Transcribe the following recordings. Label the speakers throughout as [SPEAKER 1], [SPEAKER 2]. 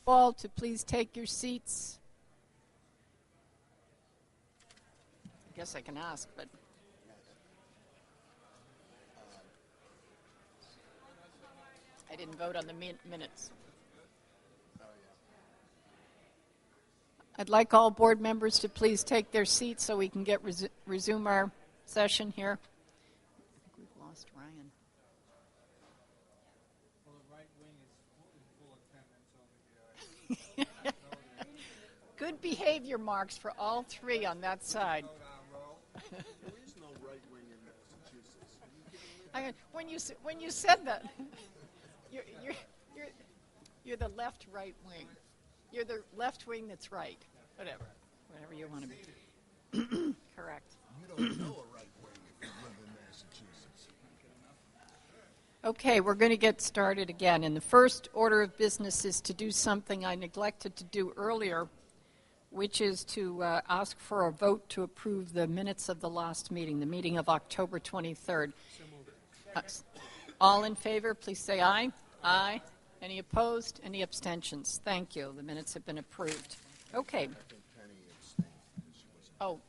[SPEAKER 1] All to please take your seats. I guess I can ask, but I didn't vote on the minutes. I'd like all board members to please take their seats so we can get resume our session here. I think we've lost Ryan.
[SPEAKER 2] Well, the right wing is in full attendance over here.
[SPEAKER 1] Good behavior marks for all three on that side.
[SPEAKER 3] There is no right wing in Massachusetts.
[SPEAKER 1] When you said that, you're the left right wing. You're the left wing that's right. Whatever you want to be. Correct.
[SPEAKER 3] You don't know a right wing if you live in Massachusetts.
[SPEAKER 1] Okay, we're going to get started again. And the first order of business is to do something I neglected to do earlier, which is to ask for a vote to approve the minutes of the last meeting, the meeting of October 23rd. All in favor, please say aye. Aye. Any opposed? Any abstentions? Thank you. The minutes have been approved. Okay. Oh,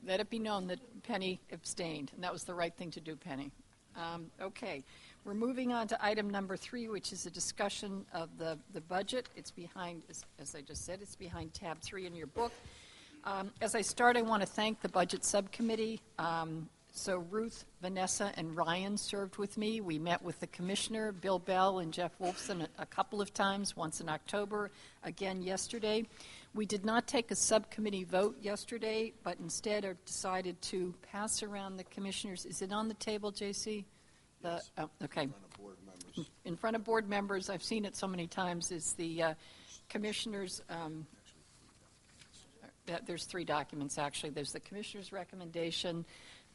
[SPEAKER 1] let it be known that Penny abstained, and that was the right thing to do, Penny. Okay. We're moving on to item number 3, which is a discussion of the budget. It's behind, as I just said, it's behind tab 3 in your book. As I start, I want to thank the budget subcommittee. So Ruth, Vanessa, and Ryan served with me. We met with the commissioner, Bill Bell, and Jeff Wolfson a couple of times, once in October, again yesterday. We did not take a subcommittee vote yesterday, but instead decided to pass around the commissioners. Is it on the table, J.C.?
[SPEAKER 3] Yes.
[SPEAKER 1] Okay.
[SPEAKER 3] In front of board members.
[SPEAKER 1] In front of board members, I've seen it so many times, is the commissioners' there's 3 documents, actually. There's the commissioner's recommendation,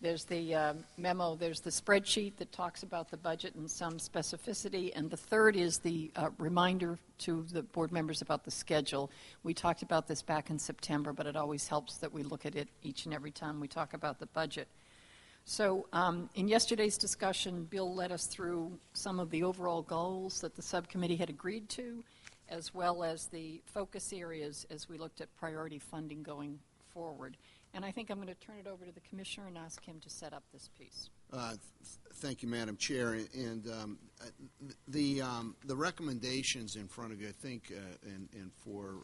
[SPEAKER 1] there's the memo, there's the spreadsheet that talks about the budget in some specificity, and the third is the reminder to the board members about the schedule. We talked about this back in September, but it always helps that we look at it each and every time we talk about the budget. So in yesterday's discussion, Bill led us through some of the overall goals that the subcommittee had agreed to, as well as the focus areas as we looked at priority funding going forward. And I think I'm going to turn it over to the commissioner and ask him to set up this piece.
[SPEAKER 3] Thank you, Madam Chair. And the recommendations in front of you, I think, and for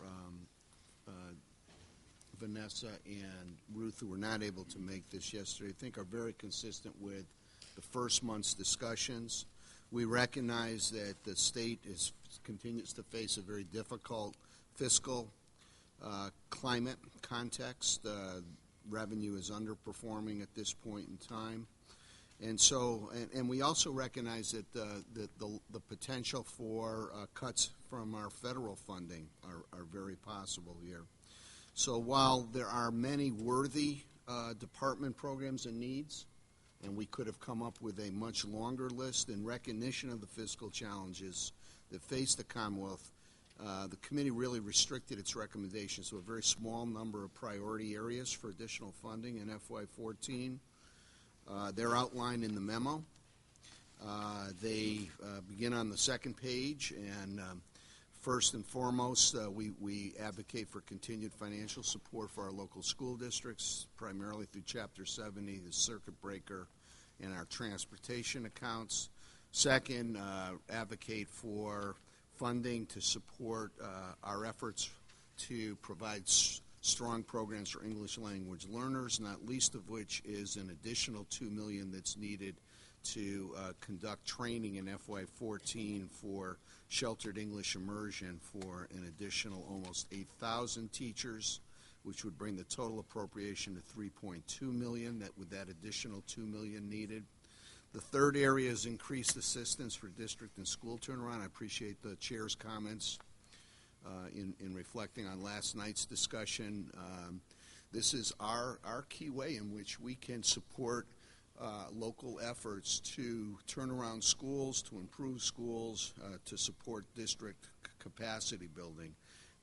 [SPEAKER 3] Vanessa and Ruth, who were not able to make this yesterday, I think are very consistent with the first month's discussions. We recognize that the state continues to face a very difficult fiscal climate context. Revenue is underperforming at this point in time. And so, and we also recognize that the potential for cuts from our federal funding are very possible here. So while there are many worthy department programs and needs, and we could have come up with a much longer list in recognition of the fiscal challenges that face the Commonwealth, the committee really restricted its recommendations to a very small number of priority areas for additional funding in FY14. They're outlined in the memo. They begin on the second page, and first and foremost, we advocate for continued financial support for our local school districts, primarily through Chapter 70, the circuit breaker, and our transportation accounts. Second, advocate for funding to support our efforts to provide strong programs for English language learners, not least of which is an additional $2 million that's needed to conduct training in FY14 for sheltered English immersion for an additional almost 8,000 teachers, which would bring the total appropriation to $3.2 million, with that additional $2 million needed. The third area is increased assistance for district and school turnaround. I appreciate the chair's comments in reflecting on last night's discussion. This is our key way in which we can support local efforts to turn around schools, to improve schools, to support district capacity building.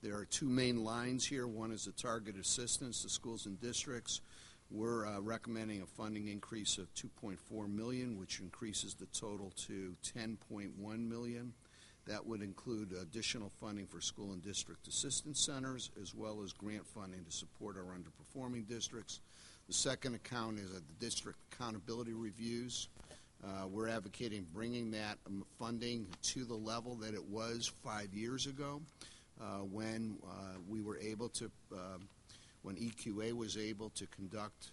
[SPEAKER 3] There are 2 main lines here. One is the targeted assistance to schools and districts. We're recommending a funding increase of $2.4 million, which increases the total to $10.1 million. That would include additional funding for school and district assistance centers, as well as grant funding to support our underperforming districts. The second account is at the district accountability reviews. We're advocating bringing that funding to the level that it was 5 years ago, when we were able to, when EQA was able to conduct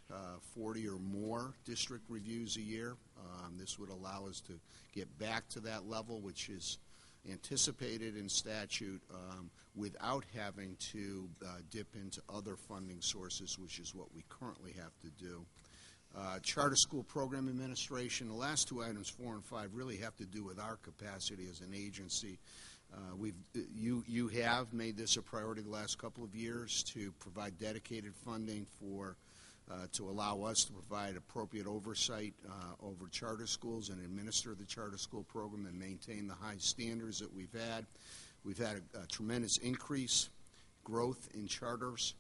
[SPEAKER 3] 40 or more district reviews a year. This would allow us to get back to that level, which is anticipated in statute, without having to dip into other funding sources, which is what we currently have to do. Charter school program administration, the last two items, 4 and 5, really have to do with our capacity as an agency. You have made this a priority the last couple of years to provide dedicated funding for to allow us to provide appropriate oversight over charter schools and administer the charter school program and maintain the high standards that we've had. We've had a tremendous growth in charters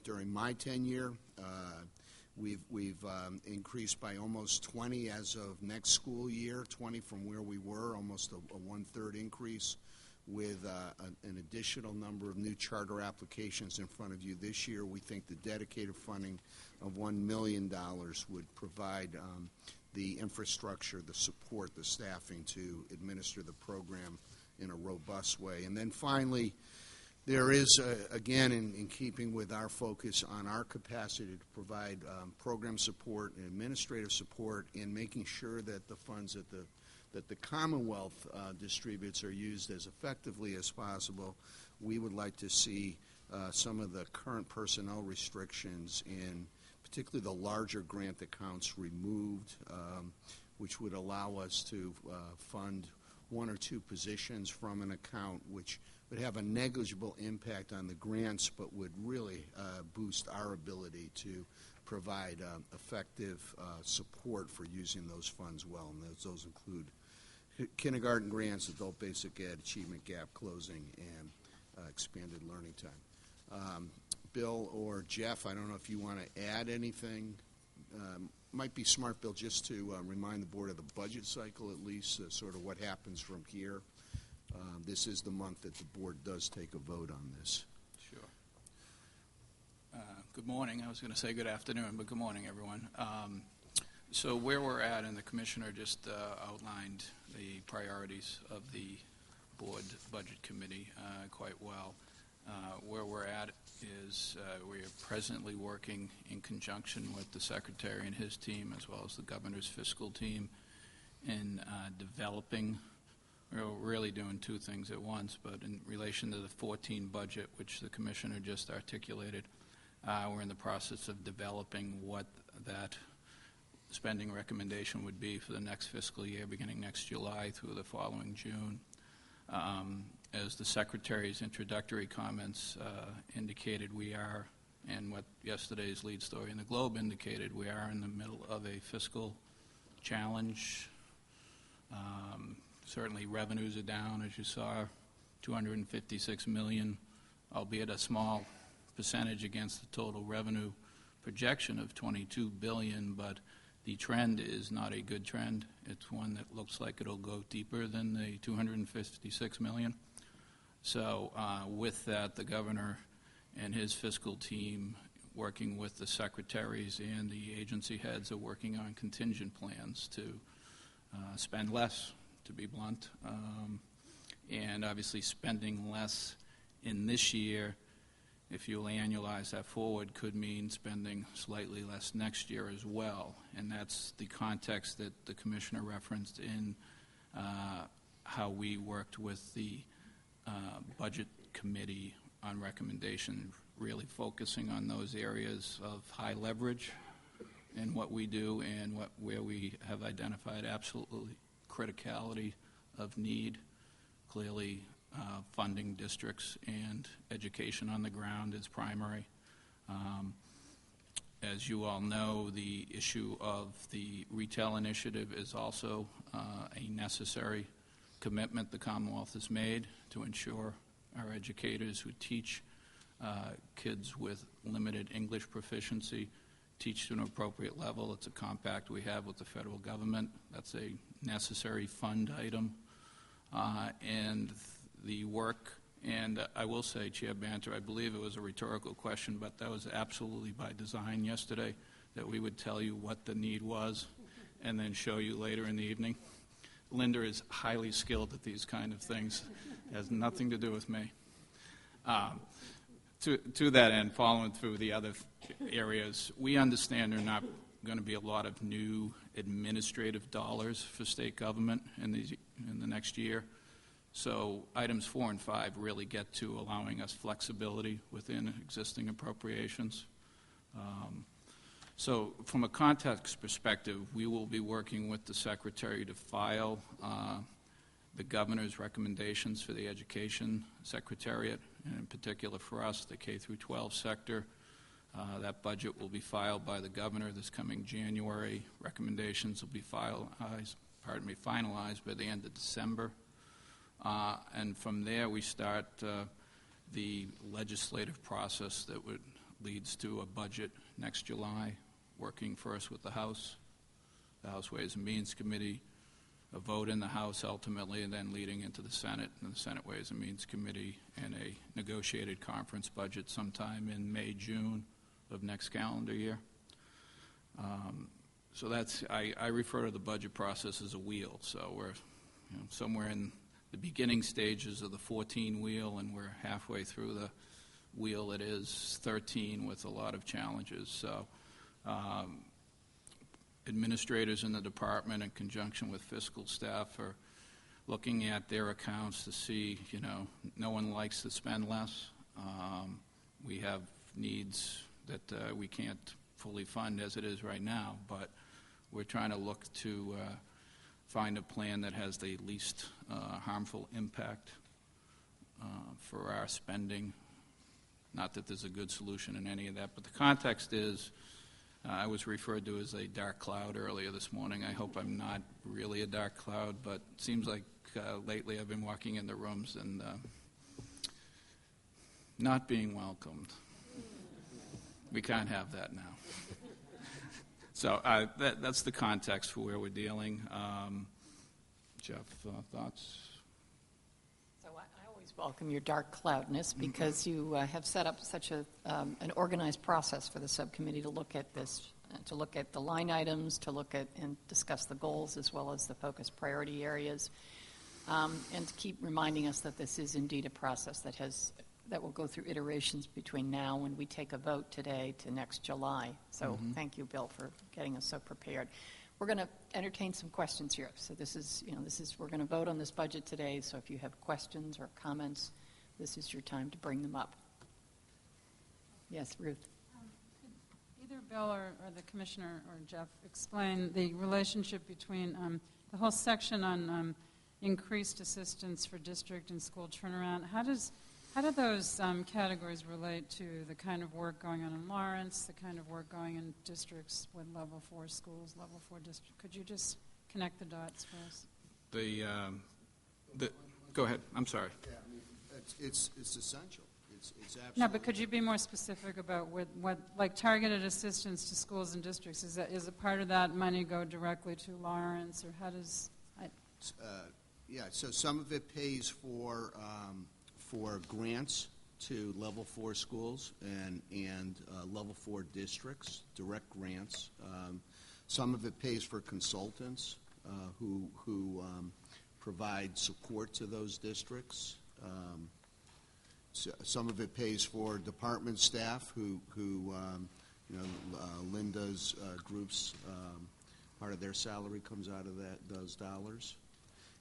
[SPEAKER 3] during my tenure. We've increased by almost 20 as of next school year, 20 from where we were, almost a one-third increase, with an additional number of new charter applications in front of you this year. We think the dedicated funding of $1 million would provide the infrastructure, the support, the staffing to administer the program in a robust way. And then finally, there is, again, in keeping with our focus on our capacity to provide program support and administrative support in making sure that the funds that the Commonwealth distributes are used as effectively as possible. We would like to see some of the current personnel restrictions in particularly the larger grant accounts removed, which would allow us to fund 1 or 2 positions from an account, which would have a negligible impact on the grants, but would really boost our ability to provide effective support for using those funds well. And those include kindergarten grants, adult basic ed, achievement gap closing, and expanded learning time. Bill or Jeff, I don't know if you want to add anything. Might be smart, Bill, just to remind the board of the budget cycle at least, sort of what happens from here. This is the month that the board does take a vote on this.
[SPEAKER 4] Sure. Good morning. I was going to say good afternoon, but good morning, everyone. So where we're at, and the commissioner just outlined the priorities of the board budget committee quite well. Where we're at is we are presently working in conjunction with the secretary and his team, as well as the governor's fiscal team, in developing. We're really doing 2 things at once, but in relation to the 14 budget, which the commissioner just articulated, we're in the process of developing what that spending recommendation would be for the next fiscal year, beginning next July through the following June. As the Secretary's introductory comments indicated, we are, and what yesterday's lead story in the Globe indicated, we are in the middle of a fiscal challenge. Certainly revenues are down, as you saw, $256 million, albeit a small percentage against the total revenue projection of $22 billion, but the trend is not a good trend. It's one that looks like it'll go deeper than the $256 million. So with that, the governor and his fiscal team, working with the secretaries and the agency heads, are working on contingent plans to spend less, to be blunt. And obviously spending less in this year, if you'll annualize that forward, could mean spending slightly less next year as well. And that's the context that the commissioner referenced in how we worked with the budget committee on recommendation, really focusing on those areas of high leverage in what we do and where we have identified absolutely criticality of need. Clearly, funding districts and education on the ground is primary. As you all know, the issue of the retail initiative is also a necessary commitment the Commonwealth has made to ensure our educators who teach kids with limited English proficiency teach to an appropriate level. It's a compact we have with the federal government. That's a necessary fund item. and the work. And I will say, Chair Banter, I believe it was a rhetorical question, but that was absolutely by design yesterday, that we would tell you what the need was and then show you later in the evening. Linda is highly skilled at these kind of things. It has nothing to do with me. To that end, following through the other areas, we understand there are not going to be a lot of new administrative dollars for state government in the next year. So items 4 and 5 really get to allowing us flexibility within existing appropriations. So from a context perspective, we will be working with the Secretary to file the Governor's recommendations for the Education Secretariat, and in particular for us, the K through 12 sector. That budget will be filed by the Governor this coming January. Recommendations will be finalized by the end of December. And from there, we start the legislative process that leads to a budget next July, working first with the House Ways and Means Committee, a vote in the House ultimately, and then leading into the Senate and the Senate Ways and Means Committee, and a negotiated conference budget sometime in May, June of next calendar year. So that's, I refer to the budget process as a wheel. So we're somewhere in the beginning stages of the 14 wheel, and we're halfway through the wheel that is 13 with a lot of challenges. So administrators in the department, in conjunction with fiscal staff, are looking at their accounts to see, no one likes to spend less. We have needs that we can't fully fund as it is right now, but we're trying to look to find a plan that has the least harmful impact for our spending. Not that there's a good solution in any of that, but the context is, I was referred to as a dark cloud earlier this morning. I hope I'm not really a dark cloud, but it seems like lately I've been walking into rooms and not being welcomed. We can't have that now. So that's the context for where we're dealing. Jeff, thoughts?
[SPEAKER 1] So I always welcome your dark cloudness, because you have set up such an organized process for the subcommittee to look at this, to look at the line items, to look at and discuss the goals as well as the focus priority areas, and to keep reminding us that this is indeed a process that will go through iterations between now and we take a vote today to next July. So thank you, Bill, for getting us so prepared. We're going to entertain some questions here. So this is, we're going to vote on this budget today. So if you have questions or comments, this is your time to bring them up. Yes, Ruth.
[SPEAKER 5] Could either Bill or the Commissioner or Jeff explain the relationship between the whole section on increased assistance for district and school turnaround? How do those categories relate to the kind of work going on in Lawrence, the kind of work going in districts with level 4 schools, level 4 districts? Could you just connect the dots for us?
[SPEAKER 4] Go ahead. I'm sorry.
[SPEAKER 3] Yeah, I mean, it's essential. It's absolutely.
[SPEAKER 5] No, but could you be more specific about what like targeted assistance to schools and districts? Is a part of that money go directly to Lawrence, or how does?
[SPEAKER 3] Yeah, so some of it pays for grants to level 4 schools and level 4 districts, direct grants. Some of it pays for consultants who provide support to those districts. Some of it pays for department staff who Linda's groups, part of their salary comes out of those dollars.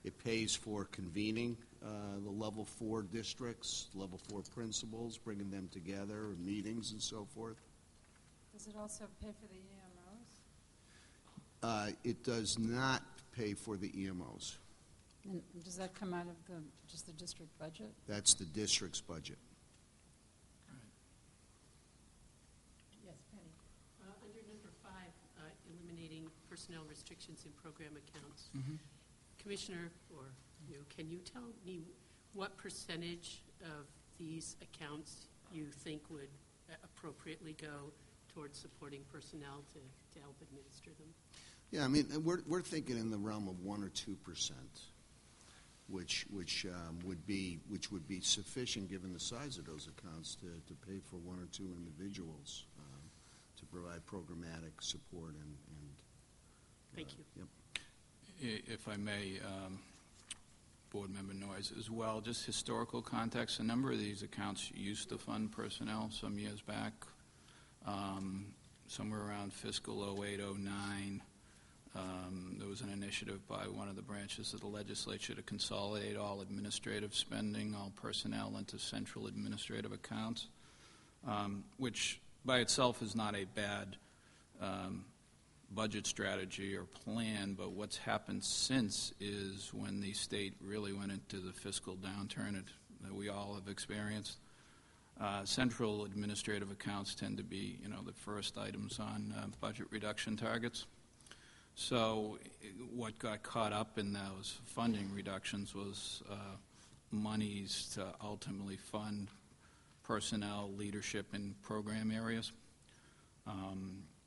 [SPEAKER 3] It pays for convening the level 4 districts, level 4 principals, bringing them together, meetings and so forth.
[SPEAKER 5] Does it also pay for the EMOs?
[SPEAKER 3] It does not pay for the EMOs.
[SPEAKER 5] And does that come out of just the district budget?
[SPEAKER 3] That's the district's budget.
[SPEAKER 1] Yes, Penny.
[SPEAKER 6] Under number 5, eliminating personnel restrictions in program accounts. Commissioner, or you, can you tell me what percentage of these accounts you think would appropriately go towards supporting personnel to help administer them?
[SPEAKER 3] Yeah, I mean, we're thinking in the realm of 1 or 2%. which would be sufficient, given the size of those accounts, to pay for one or two individuals to provide programmatic support and
[SPEAKER 6] Thank you.
[SPEAKER 3] Yep.
[SPEAKER 4] If I may, Board Member Noyes, as well, just historical context, a number of these accounts used to fund personnel some years back, somewhere around fiscal 08, 09. There was an initiative by one of the branches of the legislature to consolidate all administrative spending, all personnel into central administrative accounts, which by itself is not a bad budget strategy or plan, but what's happened since is when the state really went into the fiscal downturn that we all have experienced. Central administrative accounts tend to be, the first items on budget reduction targets. So what got caught up in those funding reductions was monies to ultimately fund personnel, leadership, and program areas.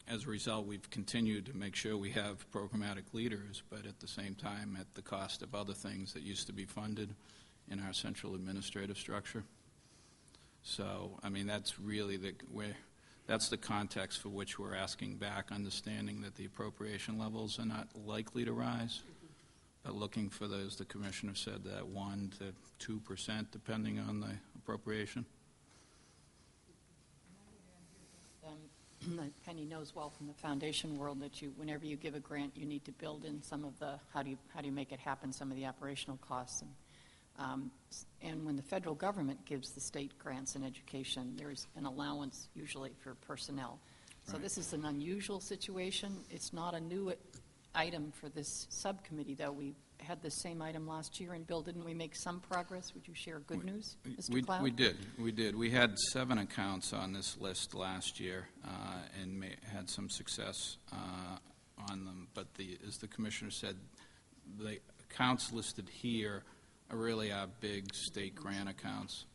[SPEAKER 4] As a result, we've continued to make sure we have programmatic leaders, but at the same time at the cost of other things that used to be funded in our central administrative structure. So, that's really that's the context for which we're asking back, understanding that the appropriation levels are not likely to rise, but looking for those, the Commissioner said, that 1% to 2% depending on the appropriation.
[SPEAKER 1] Penny knows well from the foundation world that whenever you give a grant, you need to build in some of the, how do you make it happen, some of the operational costs. And when the federal government gives the state grants in education, there's an allowance usually for personnel. So
[SPEAKER 4] Right.
[SPEAKER 1] This is an unusual situation. It's not a new item for this subcommittee, though. We had the same item last year, and Bill, didn't we make some progress? Would you share good news, Mr. Cloud?
[SPEAKER 4] We did. We had 7 accounts on this list last year and had some success on them. But as the Commissioner said, the accounts listed here are really our big state grant accounts.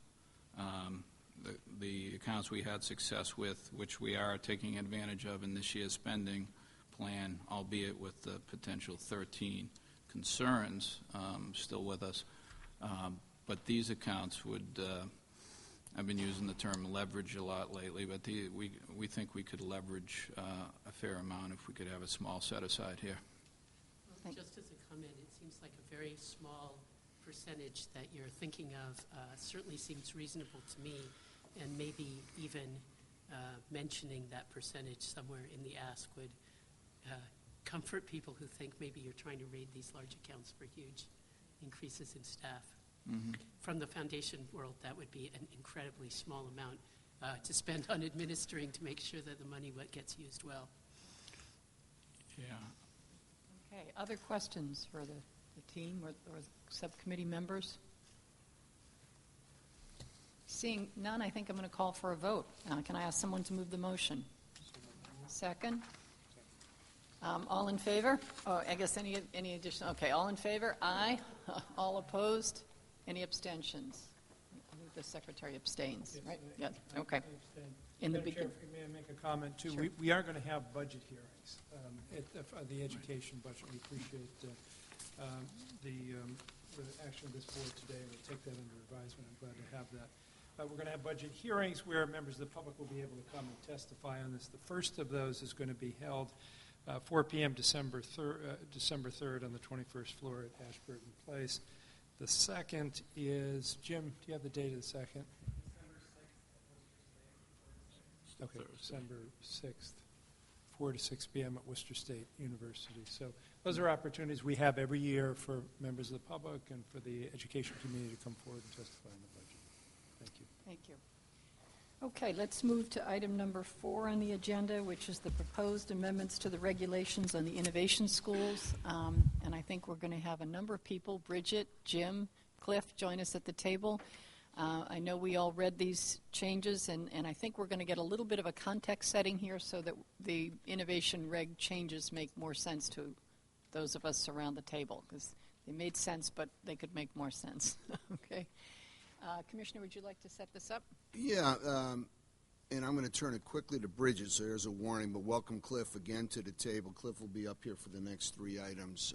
[SPEAKER 4] The accounts we had success with, which we are taking advantage of in this year's spending plan, albeit with the potential 13 concerns still with us. But these accounts would, I've been using the term leverage a lot lately, but we think we could leverage a fair amount if we could have a small set aside here.
[SPEAKER 1] Thank-
[SPEAKER 6] Just as a comment, it seems like a very small percentage that you're thinking of. Certainly seems reasonable to me, and maybe even mentioning that percentage somewhere in the ask would comfort people who think maybe you're trying to raid these large accounts for huge increases in staff.
[SPEAKER 4] Mm-hmm.
[SPEAKER 6] From the foundation world, that would be an incredibly small amount to spend on administering to make sure that the money gets used well.
[SPEAKER 4] Yeah.
[SPEAKER 1] Okay, other questions for the team or subcommittee members? Seeing none, I think I'm going to call for a vote. Can I ask someone to move the motion? Second? All in favor? Oh, I guess any additional? Okay, all in favor? Aye. All opposed? Any abstentions? I think the secretary abstains, right? Yeah, okay. In the
[SPEAKER 2] Madam Chair,
[SPEAKER 1] beginning.
[SPEAKER 2] if I may make a comment, too.
[SPEAKER 1] Sure.
[SPEAKER 2] We are going to have budget hearings at the education budget. We appreciate the action of this board today. We'll take that under advisement. I'm glad to have that. We're going to have budget hearings where members of the public will be able to come and testify on this. The first of those is going to be held 4 p.m. December 3rd on the 21st floor at Ashburton Place. The second is, Jim, do you have the date of the second? Okay, December 6th, 4 to 6 p.m. at Worcester State University. So those are opportunities we have every year for members of the public and for the education community to come forward and testify on the budget. Thank you.
[SPEAKER 1] Thank you. Okay, let's move to item number 4 on the agenda, which is the proposed amendments to the regulations on the innovation schools. And I think we're going to have a number of people, Bridget, Jim, Cliff, join us at the table. I know we all read these changes, and I think we're going to get a little bit of a context setting here so that the innovation reg changes make more sense to those of us around the table, because they made sense, but they could make more sense. Okay. Commissioner, would you like to set this up?
[SPEAKER 3] Yeah, and I'm going to turn it quickly to Bridget, so there's a warning, but welcome Cliff again to the table. Cliff will be up here for the next 3 items.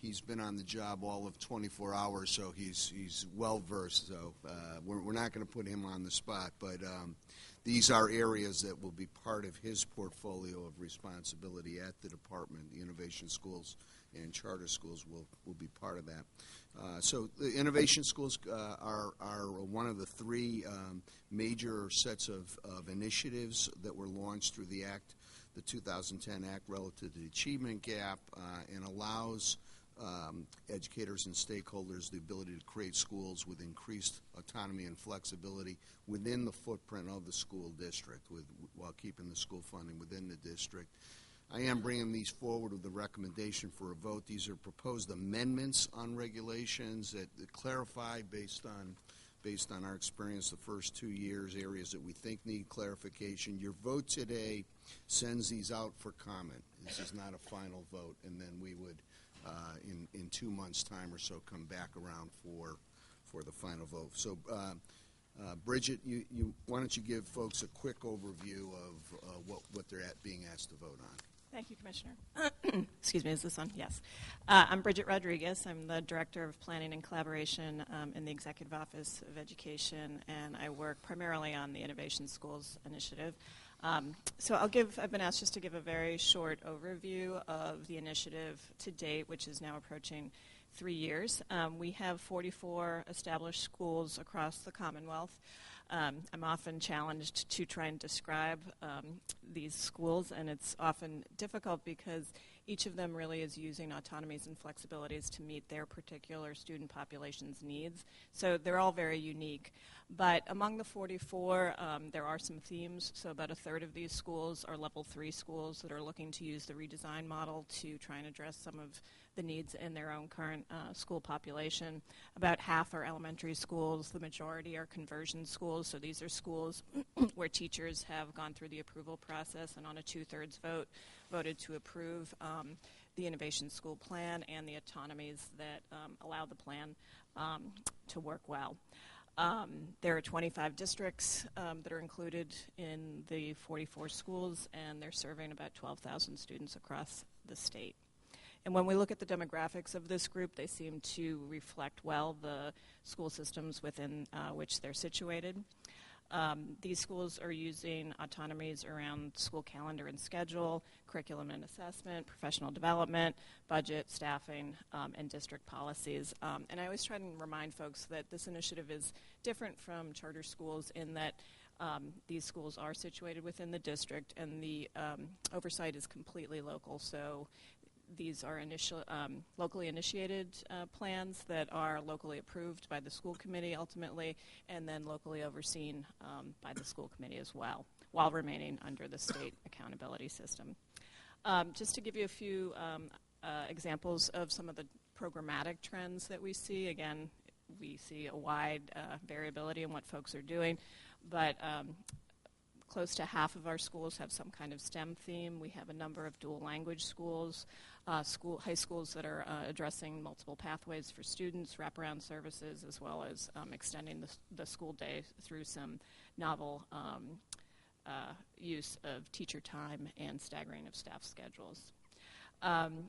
[SPEAKER 3] He's been on the job all of 24 hours, so he's well-versed. So we're not going to put him on the spot, but these are areas that will be part of his portfolio of responsibility at the department. The innovation schools and charter schools will be part of that. So the innovation schools are one of the three major sets of initiatives that were launched through the Act, the 2010 Act relative to the achievement gap, and allows educators and stakeholders the ability to create schools with increased autonomy and flexibility within the footprint of the school district while keeping the school funding within the district. I am bringing these forward with the recommendation for a vote. These are proposed amendments on regulations that clarify based on our experience the first 2 years, areas that we think need clarification. Your vote today sends these out for comment. This is not a final vote, and then we would in 2 months' time or so come back around for the final vote. So, Bridget, why don't you give folks a quick overview of what they're being asked to vote on?
[SPEAKER 7] Thank you, Commissioner. Excuse me, is this on? Yes. I'm Bridget Rodriguez. I'm the Director of Planning and Collaboration in the Executive Office of Education, and I work primarily on the Innovation Schools Initiative. So I've been asked just to give a very short overview of the initiative to date, which is now approaching 3 years. We have 44 established schools across the Commonwealth. I'm often challenged to try and describe these schools, and it's often difficult because each of them really is using autonomies and flexibilities to meet their particular student population's needs. So they're all very unique. But among the 44, there are some themes. So about a third of these schools are level 3 schools that are looking to use the redesign model to try and address some of the needs in their own current school population. About half are elementary schools. The majority are conversion schools. So these are schools where teachers have gone through the approval process and on a 2/3 vote voted to approve the Innovation School Plan and the autonomies that allow the plan to work well. There are 25 districts that are included in the 44 schools, and they're serving about 12,000 students across the state. And when we look at the demographics of this group, they seem to reflect well the school systems within which they're situated. These schools are using autonomies around school calendar and schedule, curriculum and assessment, professional development, budget, staffing, and district policies. And I always try to remind folks that this initiative is different from charter schools in that these schools are situated within the district, and the oversight is completely local. So these are locally initiated plans that are locally approved by the school committee ultimately, and then locally overseen by the school committee as well, while remaining under the state accountability system. Just to give you a few examples of some of the programmatic trends that we see. Again, we see a wide variability in what folks are doing, but close to half of our schools have some kind of STEM theme. We have a number of dual language schools, high schools that are addressing multiple pathways for students, wraparound services, as well as extending the school day through some novel use of teacher time and staggering of staff schedules.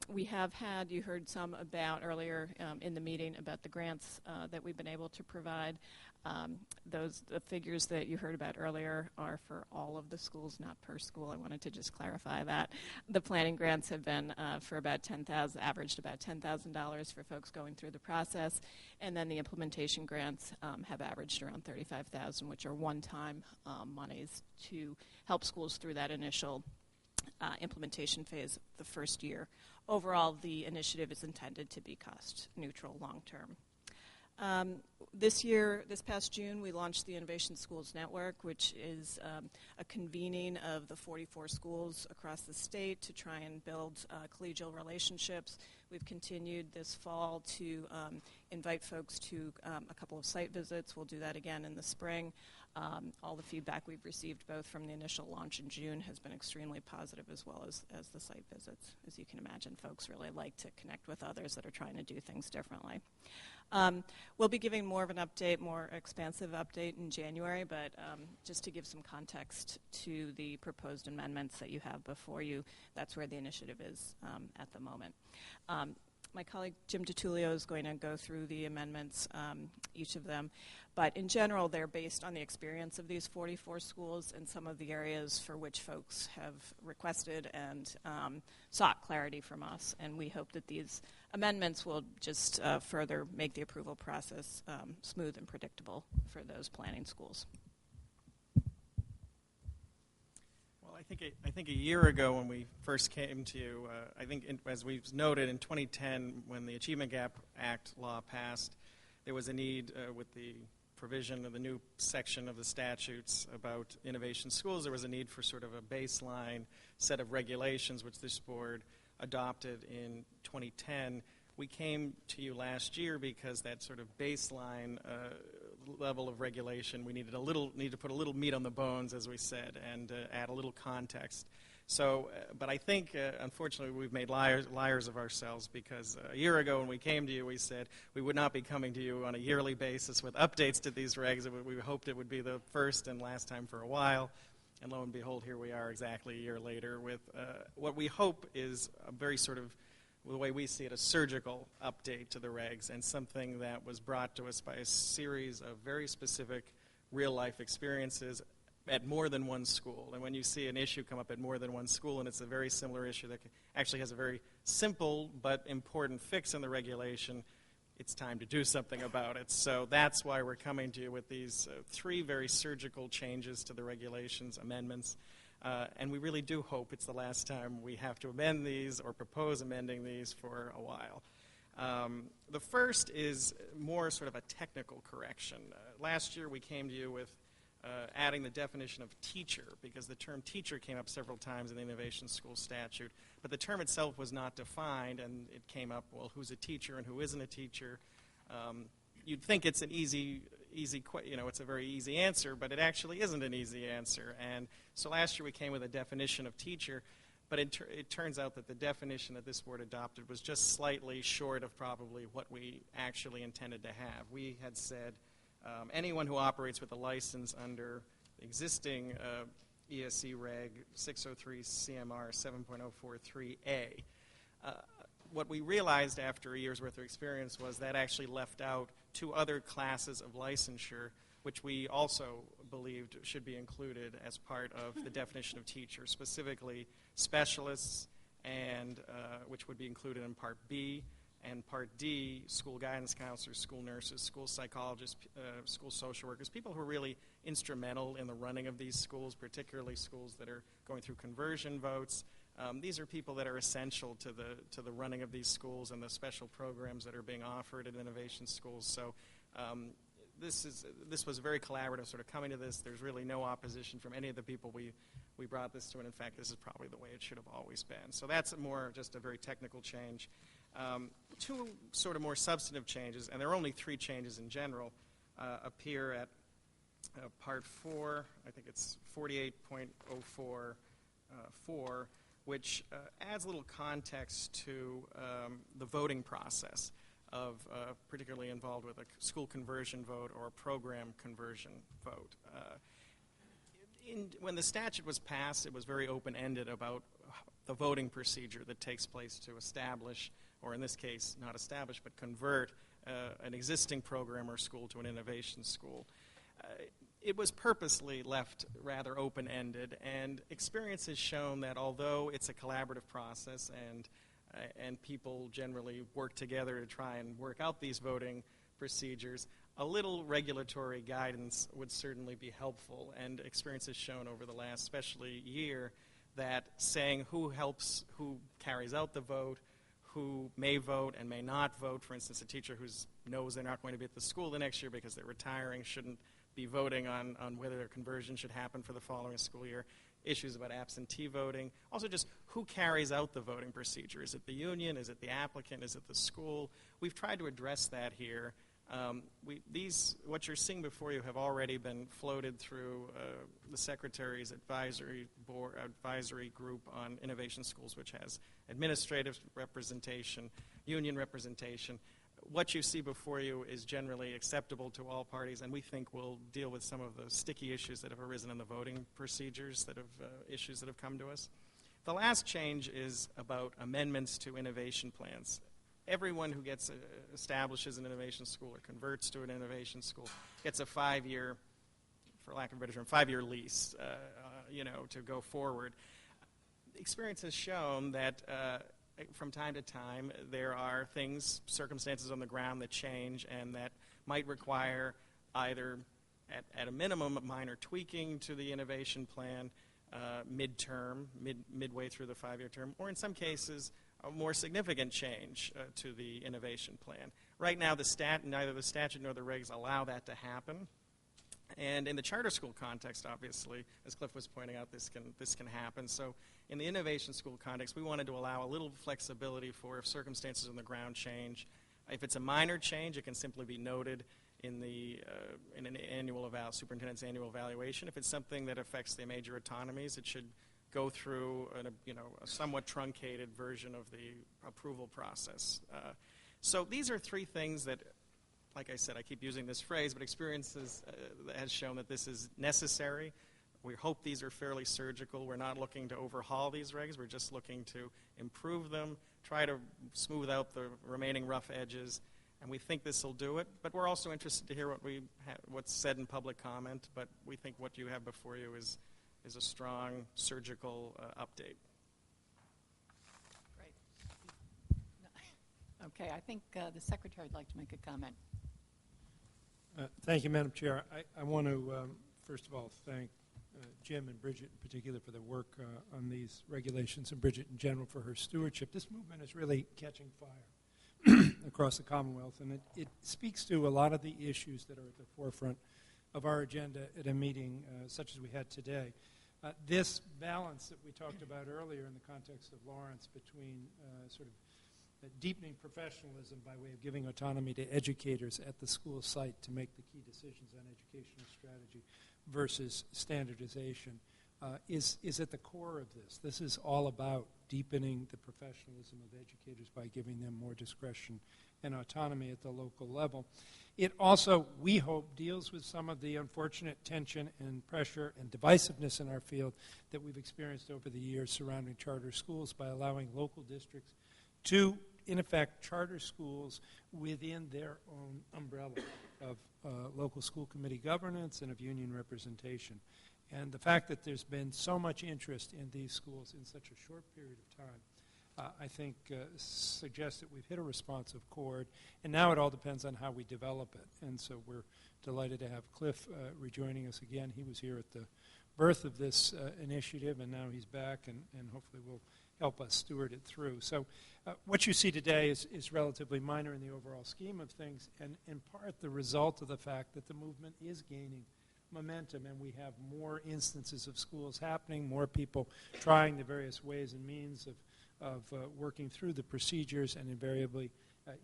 [SPEAKER 7] We have had, you heard some about earlier in the meeting about the grants that we've been able to provide. The figures that you heard about earlier are for all of the schools, not per school. I wanted to just clarify that. The planning grants have been for about $10,000, averaged about $10,000 for folks going through the process, and then the implementation grants have averaged around $35,000, which are one-time monies to help schools through that initial implementation phase the first year. Overall, the initiative is intended to be cost neutral long-term. This past June, we launched the Innovation Schools Network, which is a convening of the 44 schools across the state to try and build collegial relationships. We've continued this fall to invite folks to a couple of site visits. We'll do that again in the spring. All the feedback we've received both from the initial launch in June has been extremely positive, as well as the site visits. As you can imagine, folks really like to connect with others that are trying to do things differently. We'll be giving more of an update, more expansive update in January, but just to give some context to the proposed amendments that you have before you, that's where the initiative is at the moment. My colleague Jim DiTullio is going to go through the amendments, each of them. But in general, they're based on the experience of these 44 schools and some of the areas for which folks have requested and sought clarity from us. And we hope that these amendments will just further make the approval process smooth and predictable for those planning schools.
[SPEAKER 8] Well, I think a year ago when we first came to you, I think as we've noted in 2010 when the Achievement Gap Act law passed, there was a need with the provision of the new section of the statutes about innovation schools, there was a need for sort of a baseline set of regulations which this board adopted in 2010. We came to you last year because that sort of baseline level of regulation, we need to put a little meat on the bones, as we said, and add a little context. So, but I think, unfortunately, we've made liars of ourselves because a year ago when we came to you, we said we would not be coming to you on a yearly basis with updates to these regs. We hoped it would be the first and last time for a while. And lo and behold, here we are exactly a year later with what we hope is a very sort of, the way we see it, a surgical update to the regs and something that was brought to us by a series of very specific real-life experiences at more than one school. And when you see an issue come up at more than one school and it's a very similar issue that actually has a very simple but important fix in the regulation, it's time to do something about it. So that's why we're coming to you with these three very surgical changes to the regulations, amendments. And we really do hope it's the last time we have to amend these or propose amending these for a while. The first is more sort of a technical correction. Last year we came to you with adding the definition of teacher, because the term teacher came up several times in the Innovation School statute, but the term itself was not defined, and it came up, well, who's a teacher and who isn't a teacher? You'd think it's an it's a very easy answer, but it actually isn't an easy answer. And so last year we came with a definition of teacher, but it turns out that the definition that this board adopted was just slightly short of probably what we actually intended to have. We had said anyone who operates with a license under existing ESC Reg 603 CMR 7.043A. What we realized after a year's worth of experience was that actually left out two other classes of licensure, which we also believed should be included as part of the definition of teacher, specifically specialists, and which would be included in Part B, and Part D, school guidance counselors, school nurses, school psychologists, school social workers, people who are really instrumental in the running of these schools, particularly schools that are going through conversion votes. These are people that are essential to the running of these schools and the special programs that are being offered at innovation schools. So this was very collaborative, sort of coming to this. There's really no opposition from any of the people we brought this to, and in fact, this is probably the way it should have always been. So that's just a very technical change. Two sort of more substantive changes, and there are only three changes in general, appear at Part 4, I think it's 48.044, which adds a little context to the voting process of particularly involved with a school conversion vote or a program conversion vote. When the statute was passed, it was very open-ended about the voting procedure that takes place to establish, or in this case, not establish, but convert an existing program or school to an innovation school. It was purposely left rather open-ended, and experience has shown that although it's a collaborative process and people generally work together to try and work out these voting procedures, a little regulatory guidance would certainly be helpful. And experience has shown over the last, especially year, that saying who carries out the vote, who may vote and may not vote, for instance, a teacher who knows they're not going to be at the school the next year because they're retiring shouldn't be voting on whether their conversion should happen for the following school year, issues about absentee voting, also just who carries out the voting procedure. Is it the union? Is it the applicant? Is it the school? We've tried to address that here. What you're seeing before you have already been floated through the Secretary's advisory group on innovation schools, which has administrative representation, union representation. What you see before you is generally acceptable to all parties, and we think will deal with some of the sticky issues that have arisen in the voting procedures, issues that have come to us. The last change is about amendments to innovation plans. everyone who gets establishes an innovation school or converts to an innovation school gets a 5-year, for lack of a better term, 5-year lease, to go forward. Experience has shown that from time to time there are circumstances on the ground that change and that might require either at a minimum minor tweaking to the innovation plan midway through the 5-year term, or in some cases a more significant change to the innovation plan. Right now neither the statute nor the regs allow that to happen. And in the charter school context, obviously, as Cliff was pointing out, this can happen. So in the innovation school context, we wanted to allow a little flexibility for if circumstances on the ground change. If it's a minor change, it can simply be noted in an superintendent's annual evaluation. If it's something that affects the major autonomies, it should go through a somewhat truncated version of the approval process. So these are 3 things that, like I said, I keep using this phrase, but experience has shown that this is necessary. We hope these are fairly surgical. We're not looking to overhaul these regs. We're just looking to improve them, try to smooth out the remaining rough edges, and we think this will do it. But we're also interested to hear what's said in public comment, but we think what you have before you is a strong surgical update.
[SPEAKER 1] Great. Okay, I think the Secretary would like to make a comment.
[SPEAKER 2] Thank you, Madam Chair. I want to, first of all, thank Jim and Bridget in particular for their work on these regulations, and Bridget in general for her stewardship. This movement is really catching fire across the Commonwealth, and it speaks to a lot of the issues that are at the forefront of our agenda at a meeting such as we had today. This balance that we talked about earlier in the context of Lawrence between sort of deepening professionalism by way of giving autonomy to educators at the school site to make the key decisions on educational strategy versus standardization is at the core of this. This is all about deepening the professionalism of educators by giving them more discretion and autonomy at the local level. It also, we hope, deals with some of the unfortunate tension and pressure and divisiveness in our field that we've experienced over the years surrounding charter schools by allowing local districts to, in effect, charter schools within their own umbrella of local school committee governance and of union representation. And the fact that there's been so much interest in these schools in such a short period of time, I think suggests that we've hit a responsive chord, and now it all depends on how we develop it. And so we're delighted to have Cliff rejoining us again. He was here at the birth of this initiative, and now he's back, and hopefully will help us steward it through. So what you see today is relatively minor in the overall scheme of things, and in part the result of the fact that the movement is gaining momentum, and we have more instances of schools happening, more people trying the various ways and means of working through the procedures, and invariably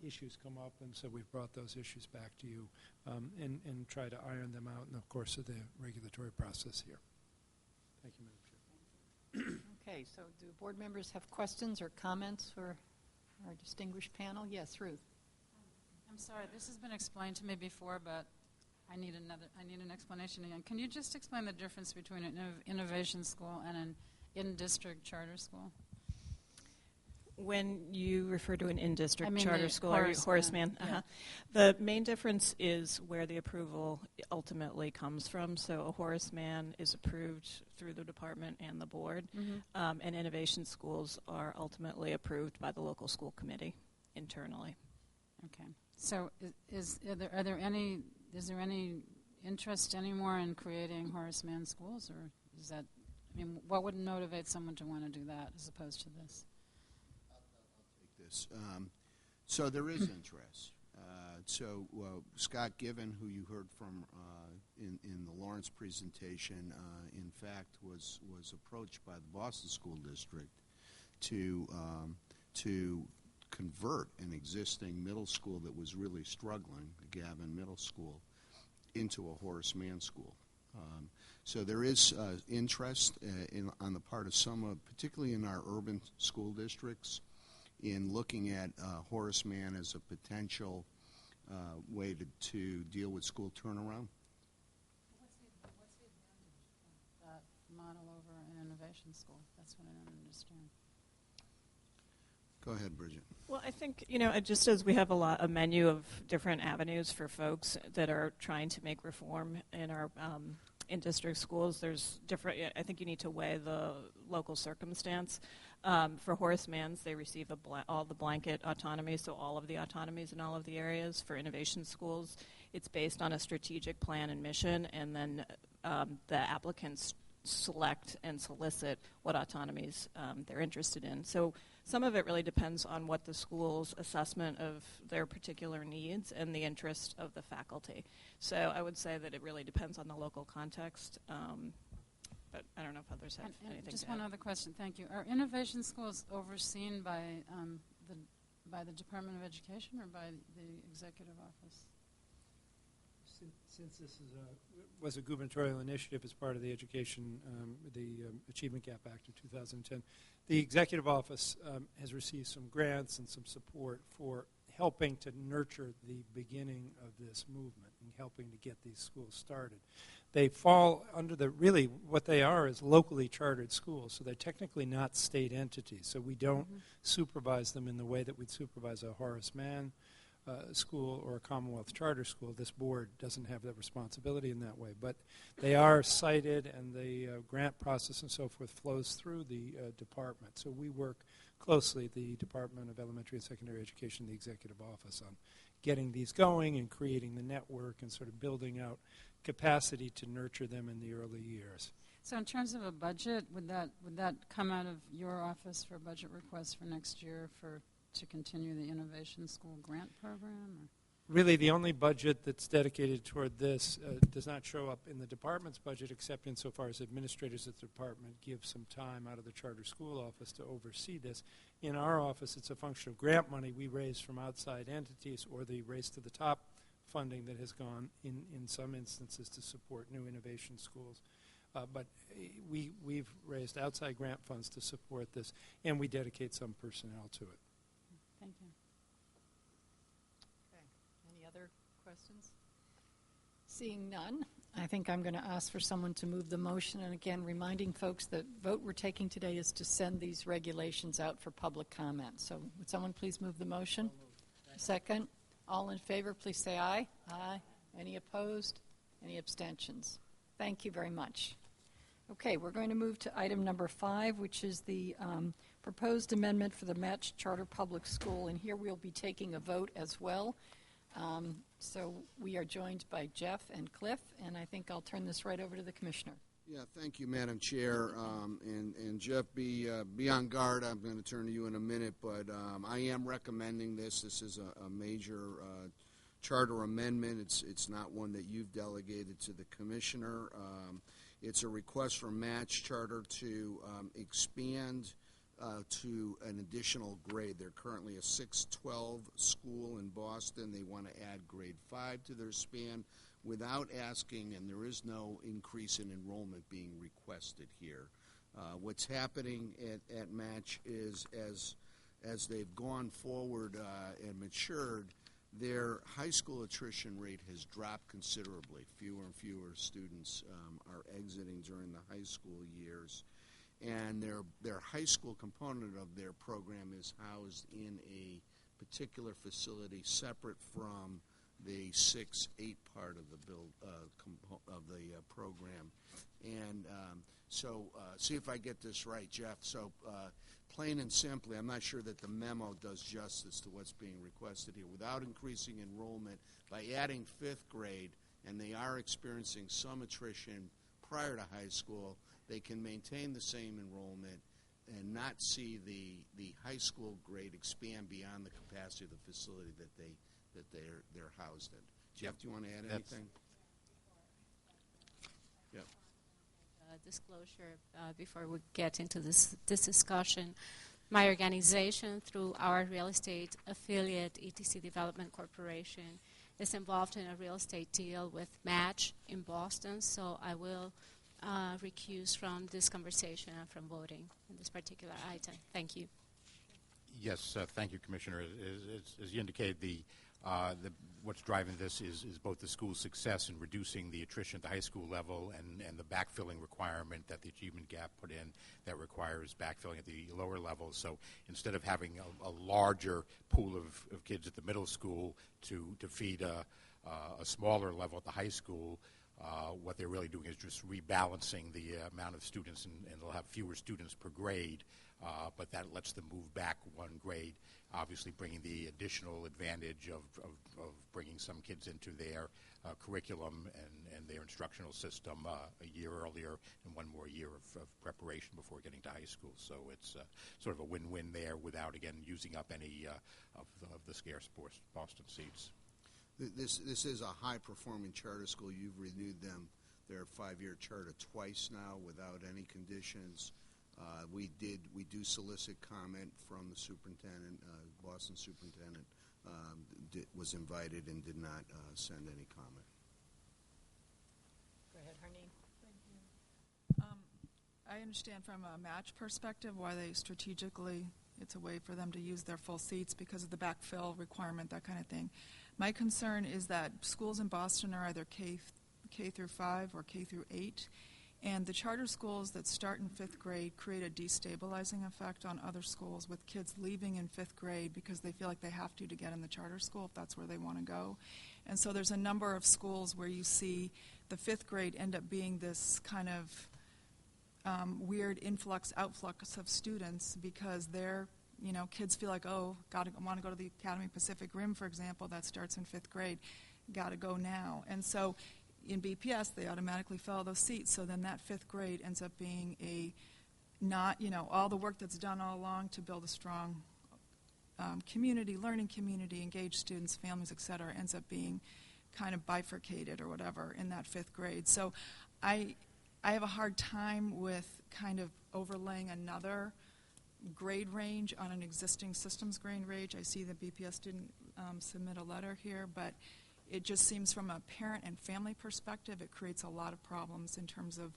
[SPEAKER 2] issues come up, and so we've brought those issues back to you and try to iron them out in the course of the regulatory process here. Thank you, Madam Chair.
[SPEAKER 1] Okay, so do board members have questions or comments for our distinguished panel? Yes, Ruth.
[SPEAKER 5] I'm sorry, this has been explained to me before, but I need an explanation again. Can you just explain the difference between an innovation school and an in-district charter school?
[SPEAKER 7] When you refer to an in-district
[SPEAKER 5] the
[SPEAKER 7] charter school, Horace Mann,
[SPEAKER 5] yeah.
[SPEAKER 7] The main difference is where the approval ultimately comes from. So a Horace Mann is approved through the department and the board, and innovation schools are ultimately approved by the local school committee internally.
[SPEAKER 5] Okay. So is there any interest anymore in creating Horace Mann schools, or is that? I mean, what would motivate someone to want to do that as opposed to this?
[SPEAKER 3] So there is interest. Scott Given, who you heard from in the Lawrence presentation, in fact was approached by the Boston School District to convert an existing middle school that was really struggling, the Gavin Middle School, into a Horace Mann school. So there is interest on the part of some, particularly in our urban school districts, in looking at Horace Mann as a potential way to deal with school turnaround.
[SPEAKER 5] What's the advantage of that model over an innovation school? That's what I don't understand.
[SPEAKER 3] Go ahead, Bridget.
[SPEAKER 7] Well, I think, just as we have a menu of different avenues for folks that are trying to make reform in our in-district schools, there's different, I think you need to weigh the local circumstance. For Horace Manns, they receive all the blanket autonomy, so all of the autonomies in all of the areas. For innovation schools, it's based on a strategic plan and mission, and then the applicants select and solicit what autonomies they're interested in. So some of it really depends on what the school's assessment of their particular needs and the interest of the faculty. So I would say that it really depends on the local context, but I don't know if others have anything
[SPEAKER 5] Just
[SPEAKER 7] to add.
[SPEAKER 5] one other question, thank you. Are innovation schools overseen by the Department of Education or by the Executive Office?
[SPEAKER 2] Since this was a gubernatorial initiative as part of the Achievement Gap Act of 2010, the Executive Office has received some grants and some support for helping to nurture the beginning of this movement and helping to get these schools started. They fall under really what they are is locally chartered schools, so they're technically not state entities. So we don't supervise them in the way that we'd supervise a Horace Mann school or a Commonwealth charter school. This board doesn't have that responsibility in that way, but they are cited, and the grant process and so forth flows through the department. So we work closely, the Department of Elementary and Secondary Education, the Executive Office, on getting these going and creating the network and sort of building out capacity to nurture them in the early years.
[SPEAKER 5] So in terms of a budget, would that come out of your office for a budget request for next year to continue the Innovation School Grant Program? Or?
[SPEAKER 2] Really, the only budget that's dedicated toward this does not show up in the department's budget, except insofar as administrators at the department give some time out of the charter school office to oversee this. In our office, it's a function of grant money we raise from outside entities or the Race to the Top funding that has gone in some instances to support new innovation schools. But we've raised outside grant funds to support this, and we dedicate some personnel to it.
[SPEAKER 5] Thank you.
[SPEAKER 1] Okay. Any other questions? Seeing none, I think I'm going to ask for someone to move the motion. And again, reminding folks that vote we're taking today is to send these regulations out for public comment. So would someone please move the motion? Second. All in favor, please say aye. Aye. Any opposed? Any abstentions? Thank you very much. Okay, we're going to move to item number 5, which is the proposed amendment for the Match Charter Public School, and here we'll be taking a vote as well. So we are joined by Jeff and Cliff, and I think I'll turn this right over to the Commissioner.
[SPEAKER 3] Yeah, thank you, Madam Chair. And Jeff, be on guard. I'm going to turn to you in a minute, but I am recommending this. This is a major charter amendment. It's not one that you've delegated to the Commissioner. It's a request from Match Charter to expand to an additional grade. They're currently a 6-12 school in Boston. They want to add grade 5 to their span without asking, and there is no increase in enrollment being requested here. What's happening at Match is as they've gone forward and matured, their high school attrition rate has dropped considerably. Fewer and fewer students are exiting during the high school years. And their high school component of their program is housed in a particular facility separate from the 6-8 part of the program. And so see if I get this right, Jeff. So plain and simply, I'm not sure that the memo does justice to what's being requested here. Without increasing enrollment, by adding 5th grade, and they are experiencing some attrition prior to high school, they can maintain the same enrollment and not see the high school grade expand beyond the capacity of the facility that they're housed in. Jeff, do you want to add anything? Yeah.
[SPEAKER 9] Disclosure before we get into this discussion. My organization, through our real estate affiliate, ETC Development Corporation, is involved in a real estate deal with Match in Boston, so I will recuse from this conversation and from voting on this particular item. Thank you.
[SPEAKER 10] Yes, thank you, Commissioner. As you indicated, the What's driving this is both the school's success in reducing the attrition at the high school level and the backfilling requirement that the achievement gap put in that requires backfilling at the lower levels. So instead of having a larger pool of kids at the middle school to feed a smaller level at the high school, what they're really doing is just rebalancing the amount of students, and they'll have fewer students per grade, but that lets them move back one grade, obviously bringing the additional advantage of bringing some kids into their curriculum and their instructional system a year earlier and one more year of preparation before getting to high school. So it's sort of a win-win there without, again, using up any of the scarce Boston seats.
[SPEAKER 3] This is a high-performing charter school. You've renewed them, their 5-year charter twice now without any conditions. We do solicit comment from the superintendent. Boston superintendent was invited and did not send any comment.
[SPEAKER 1] Go ahead, Harneen.
[SPEAKER 11] I understand from a match perspective why they strategically, it's a way for them to use their full seats because of the backfill requirement, that kind of thing. My concern is that schools in Boston are either K through 5 or K through 8, and the charter schools that start in 5th grade create a destabilizing effect on other schools with kids leaving in 5th grade because they feel like they have to get in the charter school if that's where they want to go. And so there's a number of schools where you see the 5th grade end up being this kind of weird influx, outflux of students because they're, kids feel like, oh, want to go to the Academy Pacific Rim, for example, that starts in 5th grade, got to go now. And so in BPS, they automatically fill those seats, so then that 5th grade ends up being all the work that's done all along to build a strong community, learning community, engaged students, families, et cetera, ends up being kind of bifurcated or whatever in that 5th grade. So I have a hard time with kind of overlaying another grade range on an existing systems grade range. I see that BPS didn't submit a letter here, but it just seems from a parent and family perspective, it creates a lot of problems in terms of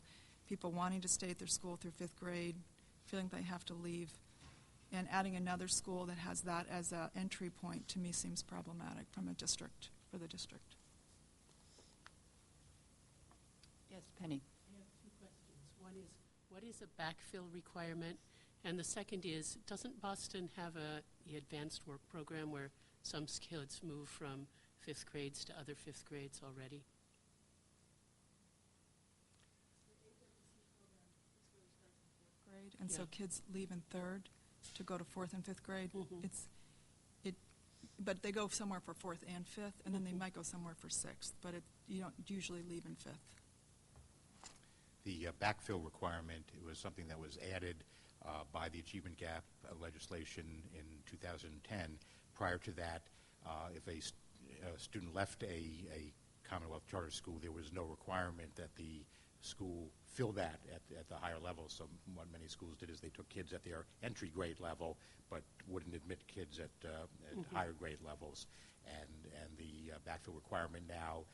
[SPEAKER 11] people wanting to stay at their school through 5th grade, feeling they have to leave, and adding another school that has that as an entry point to me seems problematic for the district.
[SPEAKER 1] Yes, Penny.
[SPEAKER 6] I have 2 questions. One is, what is a backfill requirement? And the second is, doesn't Boston have the advanced work program where some kids move from 5th grades to other 5th grades already?
[SPEAKER 11] Grade, and so kids leave in 3rd to go to 4th and 5th grade.
[SPEAKER 6] Mm-hmm.
[SPEAKER 11] But they go somewhere for 4th and 5th, and then they might go somewhere for 6th, but you don't usually leave in 5th.
[SPEAKER 10] The backfill requirement, it was something that was added by the Achievement Gap legislation in 2010. Prior to that, if a student left a Commonwealth charter school, there was no requirement that the school fill that at the higher level. So what many schools did is they took kids at their entry grade level, but wouldn't admit kids at higher grade levels. And the backfill requirement now,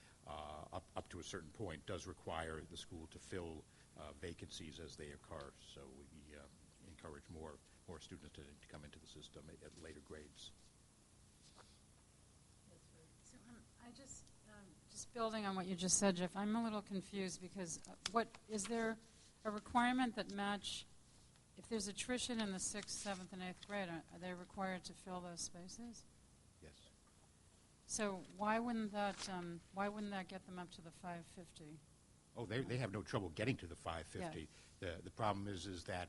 [SPEAKER 10] up to a certain point, does require the school to fill vacancies as they occur. So we encourage more students to come into the system at later grades.
[SPEAKER 5] So I just building on what you just said, Jeff, I'm a little confused because is there a requirement that match, if there's attrition in the 6th, 7th, and 8th grade, are they required to fill those spaces?
[SPEAKER 10] Yes.
[SPEAKER 5] So why wouldn't that get them up to the 550?
[SPEAKER 10] Oh, they have no trouble getting to the 550.
[SPEAKER 5] Yeah.
[SPEAKER 10] The problem is that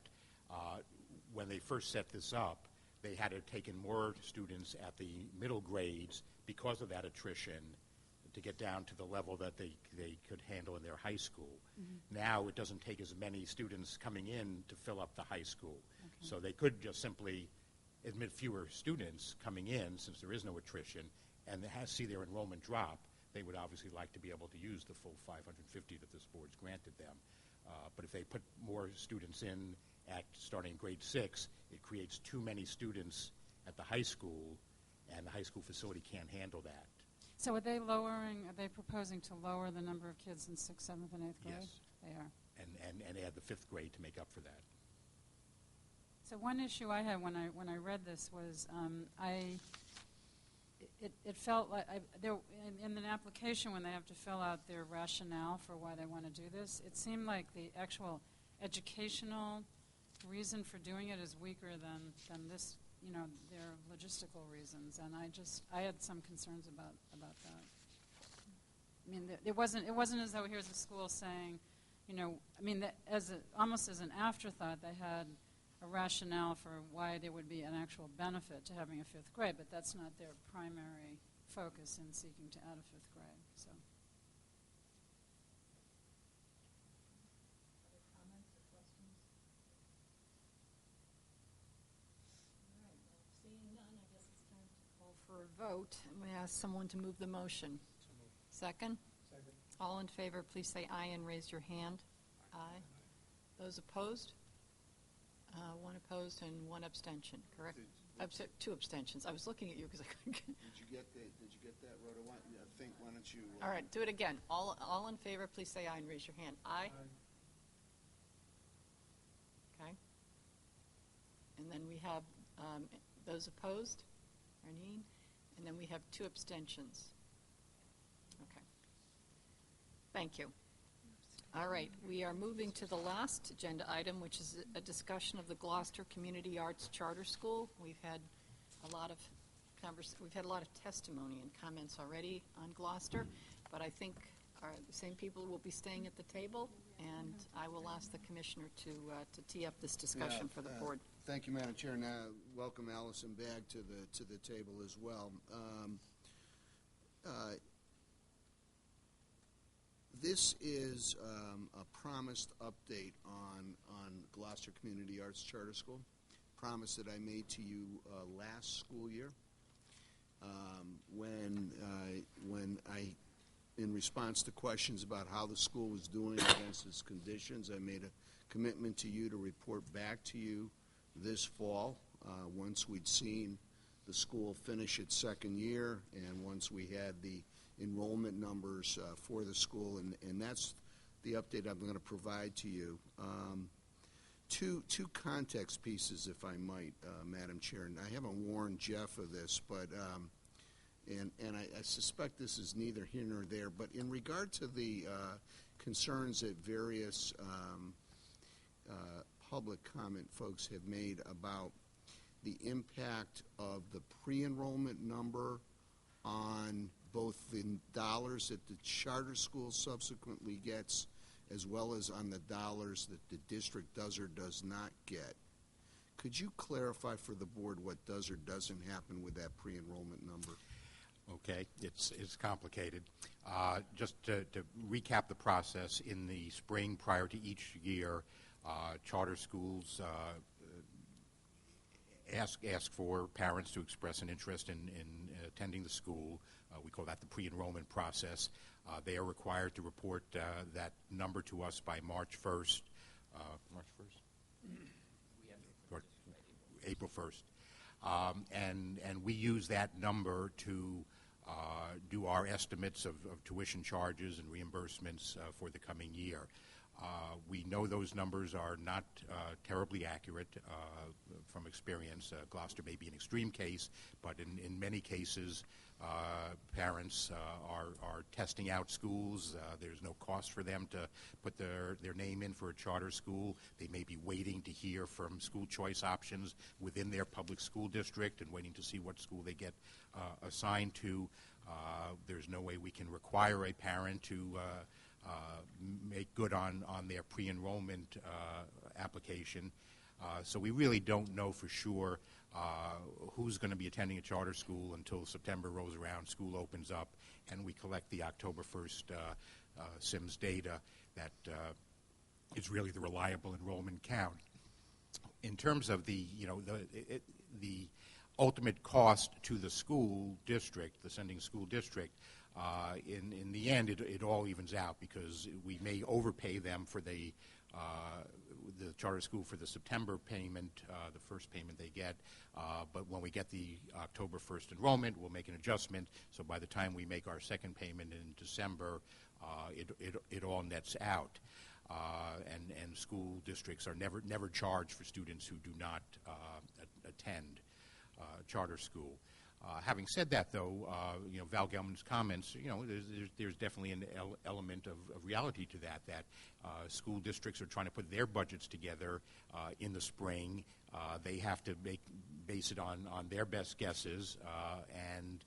[SPEAKER 10] when they first set this up, they had to take in more students at the middle grades because of that attrition to get down to the level that they could handle in their high school. Mm-hmm. Now it doesn't take as many students coming in to fill up the high school. Okay. So they could just simply admit fewer students coming in since there is no attrition and see their enrollment drop. They would obviously like to be able to use the full 550 that this board's granted them. But if they put more students in at starting grade 6, it creates too many students at the high school, and the high school facility can't handle that.
[SPEAKER 5] So are they proposing to lower the number of kids in 6th, 7th, and 8th grade?
[SPEAKER 10] Yes.
[SPEAKER 5] They are.
[SPEAKER 10] And add the 5th grade to make up for that.
[SPEAKER 5] So one issue I had when I read this was it felt like, in an application when they have to fill out their rationale for why they want to do this, it seemed like the actual educational reason for doing it is weaker than this, their logistical reasons, and I had some concerns about that. I mean, it wasn't as though here's a school saying, almost as an afterthought, they had a rationale for why there would be an actual benefit to having a fifth grade, but that's not their primary focus in seeking to add a fifth grade. So. Other comments or questions? All right. Well, seeing none, I guess it's time to call for a vote. I'm going to ask someone to move the motion. Second?
[SPEAKER 2] Second.
[SPEAKER 5] All in favor, please say aye and raise your hand. Aye. Those opposed? One opposed and one abstention, correct? Two abstentions. I was looking at you because I couldn't get...
[SPEAKER 3] Did you get that, Rhoda? Why don't you...
[SPEAKER 5] All right, do it again. All in favor, please say aye and raise your hand. Aye? Okay. And then we have those opposed, Arlene, and then we have two abstentions. Okay. Thank you. All right, we are moving to the last agenda item, which is a discussion of the Gloucester Community Arts Charter School. We've had a lot of testimony and comments already on Gloucester, but I think the same people will be staying at the table, and I will ask the commissioner to tee up this discussion for the board.
[SPEAKER 3] Thank you, Madam Chair. Now, welcome Allison Bagg to the table as well. This is a promised update on Gloucester Community Arts Charter School. Promise that I made to you last school year when I, in response to questions about how the school was doing against its conditions, I made a commitment to you to report back to you this fall once we'd seen the school finish its second year and once we had the enrollment numbers for the school, and that's the update I'm going to provide to you. Two context pieces, if I might, Madam Chair, and I haven't warned Jeff of this, but and I suspect this is neither here nor there, but in regard to the concerns that various public comment folks have made about the impact of the pre-enrollment number on both the dollars that the charter school subsequently gets as well as on the dollars that the district does or does not get. Could you clarify for the board what does or doesn't happen with that pre-enrollment number?
[SPEAKER 10] Okay, it's complicated. Just to recap the process, in the spring prior to each year, charter schools ask for parents to express an interest in attending the school. We call that the pre-enrollment process. They are required to report that number to us by March 1st. March 1st? April 1st. And we use that number to do our estimates of tuition charges and reimbursements for the coming year. We know those numbers are not terribly accurate from experience. Gloucester may be an extreme case, but in many cases, parents are testing out schools. There's no cost for them to put their name in for a charter school. They may be waiting to hear from school choice options within their public school district and waiting to see what school they get assigned to. There's no way we can require a parent to make good on their pre-enrollment application. So we really don't know for sure who's going to be attending a charter school until September rolls around, school opens up, and we collect the October 1st SIMS data that is really the reliable enrollment count. In terms of the ultimate cost to the school district, the sending school district, in the end, it all evens out because we may overpay them for the charter school for the September payment, the first payment they get, but when we get the October 1st enrollment, we'll make an adjustment. So by the time we make our second payment in December, it all nets out. And school districts are never charged for students who do not attend charter school. Having said that, though, Val Gelman's comments, there's definitely an element of reality to that school districts are trying to put their budgets together in the spring. They have to base it on their best guesses, and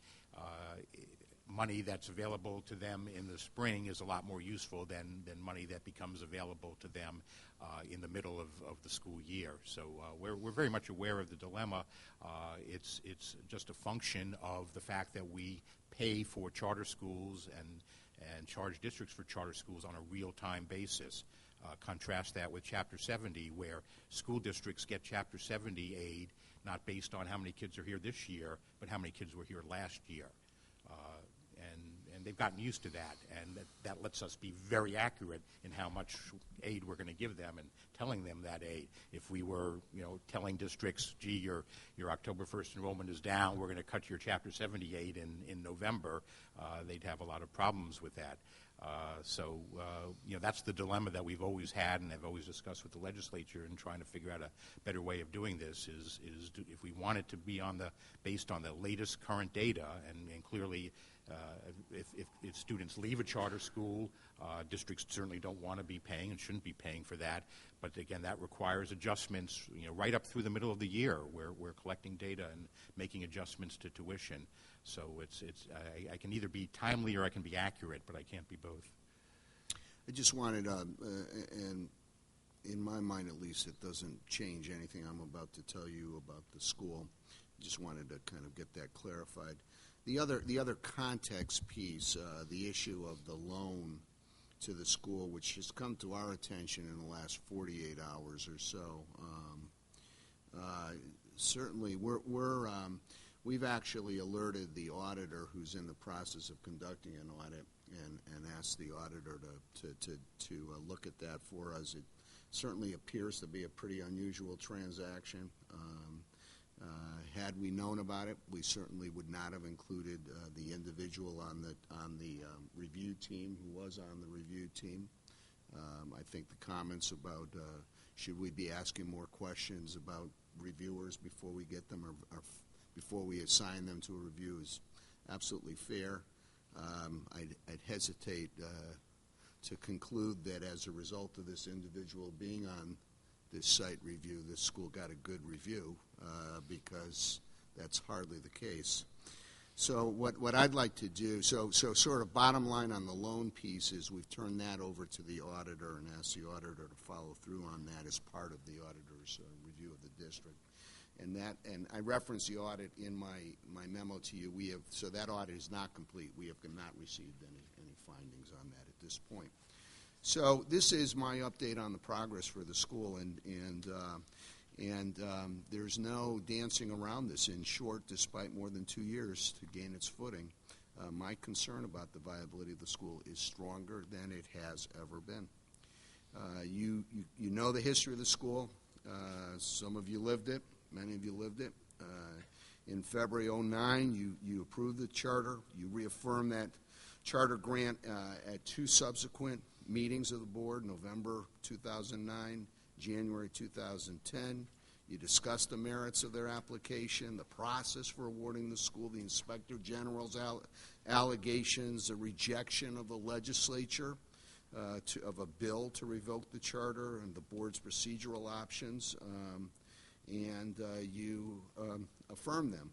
[SPEAKER 10] money that's available to them in the spring is a lot more useful than money that becomes available to them in the middle of the school year. So we're very much aware of the dilemma. It's just a function of the fact that we pay for charter schools and charge districts for charter schools on a real-time basis. Contrast that with Chapter 70, where school districts get Chapter 70 aid not based on how many kids are here this year, but how many kids were here last year. And they've gotten used to that, and that lets us be very accurate in how much aid we're going to give them and telling them that aid. If we were, telling districts, gee, your October 1st enrollment is down, we're going to cut your Chapter 70 aid in November, they'd have a lot of problems with that. So that's the dilemma that we've always had and have always discussed with the legislature in trying to figure out a better way of doing this is if we want it to be based on the latest current data, and clearly if students leave a charter school, districts certainly don't want to be paying and shouldn't be paying for that. But again, that requires adjustments, right up through the middle of the year where we're collecting data and making adjustments to tuition. So I can either be timely or I can be accurate, but I can't be both.
[SPEAKER 3] I just wanted, and in my mind at least, it doesn't change anything I'm about to tell you about the school. I just wanted to kind of get that clarified. The other context piece, the issue of the loan to the school, which has come to our attention in the last 48 hours or so. Certainly, we've actually alerted the auditor who's in the process of conducting an audit and asked the auditor to look at that for us. It certainly appears to be a pretty unusual transaction. Had we known about it, we certainly would not have included the individual on the review team who was on the review team. I think the comments about should we be asking more questions about reviewers before we get them or before we assign them to a review is absolutely fair. I'd hesitate to conclude that as a result of this individual being on this site review, this school got a good review, because that's hardly the case. So what I'd like to do, so sort of bottom line on the loan piece is we've turned that over to the auditor and asked the auditor to follow through on that as part of the auditor's review of the district. And I referenced the audit in my memo to you. So that audit is not complete. We have not received any findings on that at this point. So this is my update on the progress for the school, and there's no dancing around this. In short, despite more than 2 years to gain its footing, my concern about the viability of the school is stronger than it has ever been. You know the history of the school. Some of you lived it. Many of you lived it. In February 2009, you approved the charter. You reaffirmed that charter grant at 2 subsequent meetings of the board, November 2009, January 2010. You discussed the merits of their application, the process for awarding the school, the Inspector General's allegations, the rejection of the legislature of a bill to revoke the charter, and the board's procedural options, and you affirmed them.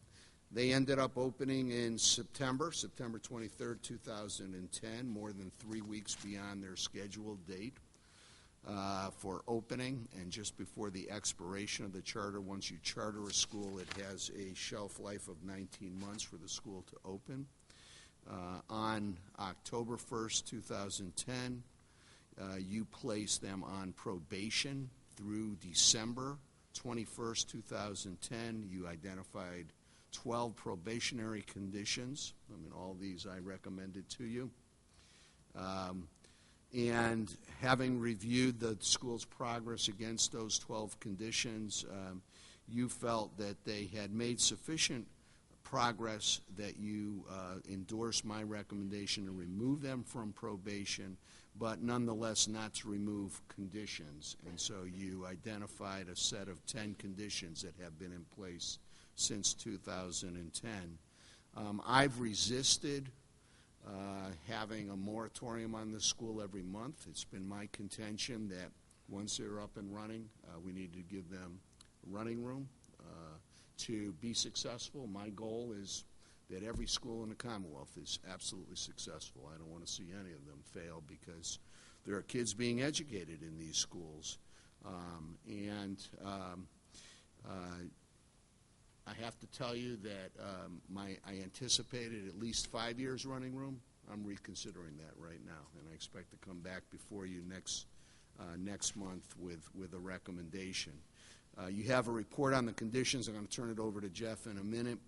[SPEAKER 3] They ended up opening in September 23rd, 2010, more than 3 weeks beyond their scheduled date for opening, and just before the expiration of the charter. Once you charter a school, it has a shelf life of 19 months for the school to open. On October 1st, 2010, you placed them on probation through December 21st, 2010. You identified 12 probationary conditions. I mean, all these I recommended to you. And having reviewed the school's progress against those 12 conditions, you felt that they had made sufficient progress that you endorsed my recommendation to remove them from probation, but nonetheless not to remove conditions. And so you identified a set of 10 conditions that have been in place since 2010 I've resisted having a moratorium on this school every month. It's been my contention that once they're up and running, we need to give them running room to be successful. My goal is that every school in the Commonwealth is absolutely successful. I don't want to see any of them fail because there are kids being educated in these schools. I have to tell you that I anticipated at least 5 years running room. I'm reconsidering that right now, and I expect to come back before you next month with a recommendation. You have a report on the conditions. I'm going to turn it over to Jeff in a minute.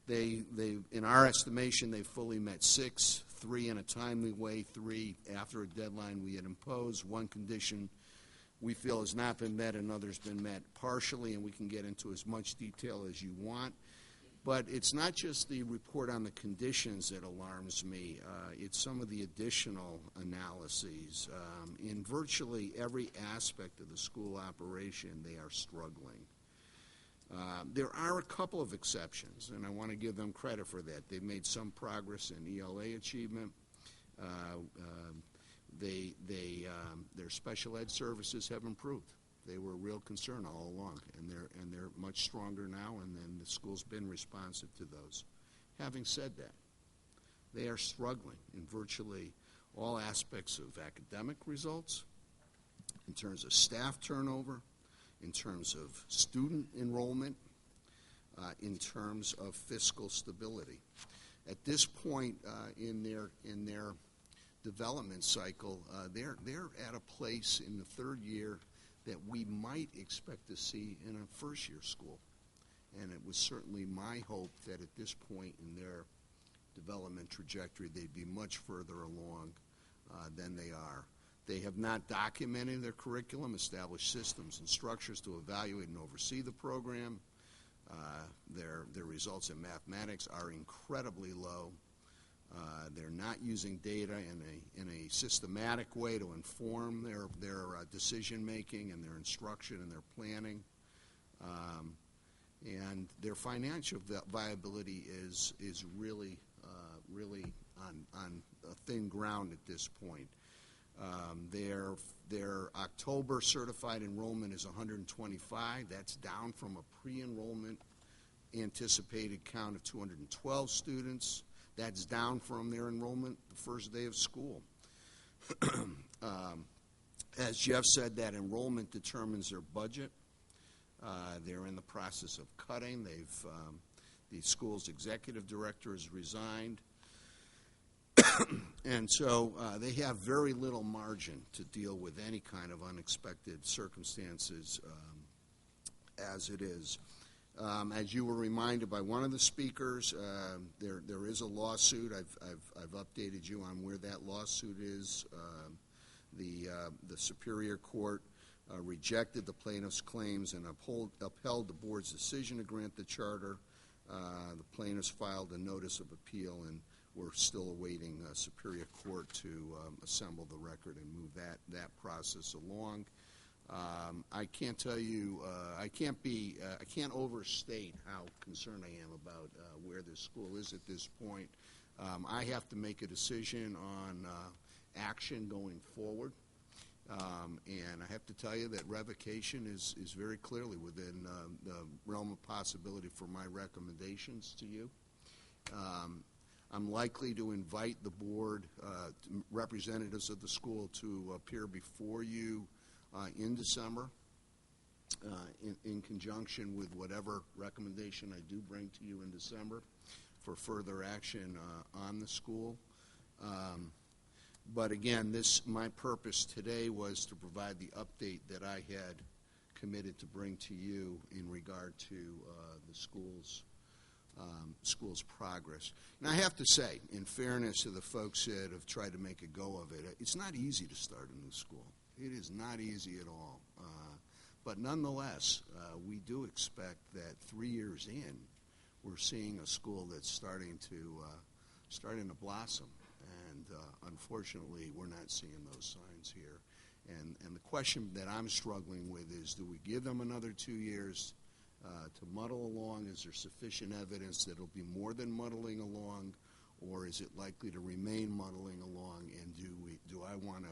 [SPEAKER 3] In our estimation, they fully met 6, 3 in a timely way, 3 after a deadline we had imposed. One condition we feel has not been met, another's been met partially, and we can get into as much detail as you want. But it's not just the report on the conditions that alarms me. It's some of the additional analyses. In virtually every aspect of the school operation, they are struggling. There are a couple of exceptions, and I want to give them credit for that. They've made some progress in ELA achievement. Their special ed services have improved. They were a real concern all along, and they're much stronger now, and then the school's been responsive to those. Having said that, they are struggling in virtually all aspects of academic results, in terms of staff turnover, in terms of student enrollment, in terms of fiscal stability. At this point in their development cycle, they're at a place in the third year that we might expect to see in a first-year school. And it was certainly my hope that at this point in their development trajectory, they'd be much further along than they are. They have not documented their curriculum, established systems and structures to evaluate and oversee the program. Their results in mathematics are incredibly low. They're not using data in a systematic way to inform their decision making and their instruction and their planning, and their financial viability is really on thin ground at this point. Their October certified enrollment is 125. That's down from a pre-enrollment anticipated count of 212 students. That's down from their enrollment the first day of school. As Jeff said, that enrollment determines their budget. They're in the process of cutting. The school's executive director has resigned. And so they have very little margin to deal with any kind of unexpected circumstances as it is. As you were reminded by one of the speakers, there is a lawsuit. I've updated you on where that lawsuit is. The Superior Court rejected the plaintiff's claims and upheld the board's decision to grant the charter. The plaintiffs filed a notice of appeal, and we're still awaiting Superior Court to assemble the record and move that process along. I can't tell you, I can't overstate how concerned I am about where this school is at this point. I have to make a decision on action going forward, and I have to tell you that revocation is very clearly within the realm of possibility for my recommendations to you. I'm likely to invite the board, representatives of the school, to appear before you in December in conjunction with whatever recommendation I do bring to you in December for further action on the school. But again, my purpose today was to provide the update that I had committed to bring to you in regard to the school's progress. And I have to say, in fairness to the folks that have tried to make a go of it, it's not easy to start a new school. It is not easy at all. But nonetheless, we do expect that 3 years in, we're seeing a school that's starting to blossom. And unfortunately, we're not seeing those signs here. And the question that I'm struggling with is, do we give them another 2 years to muddle along? Is there sufficient evidence that it'll be more than muddling along, or is it likely to remain muddling along? And do I want to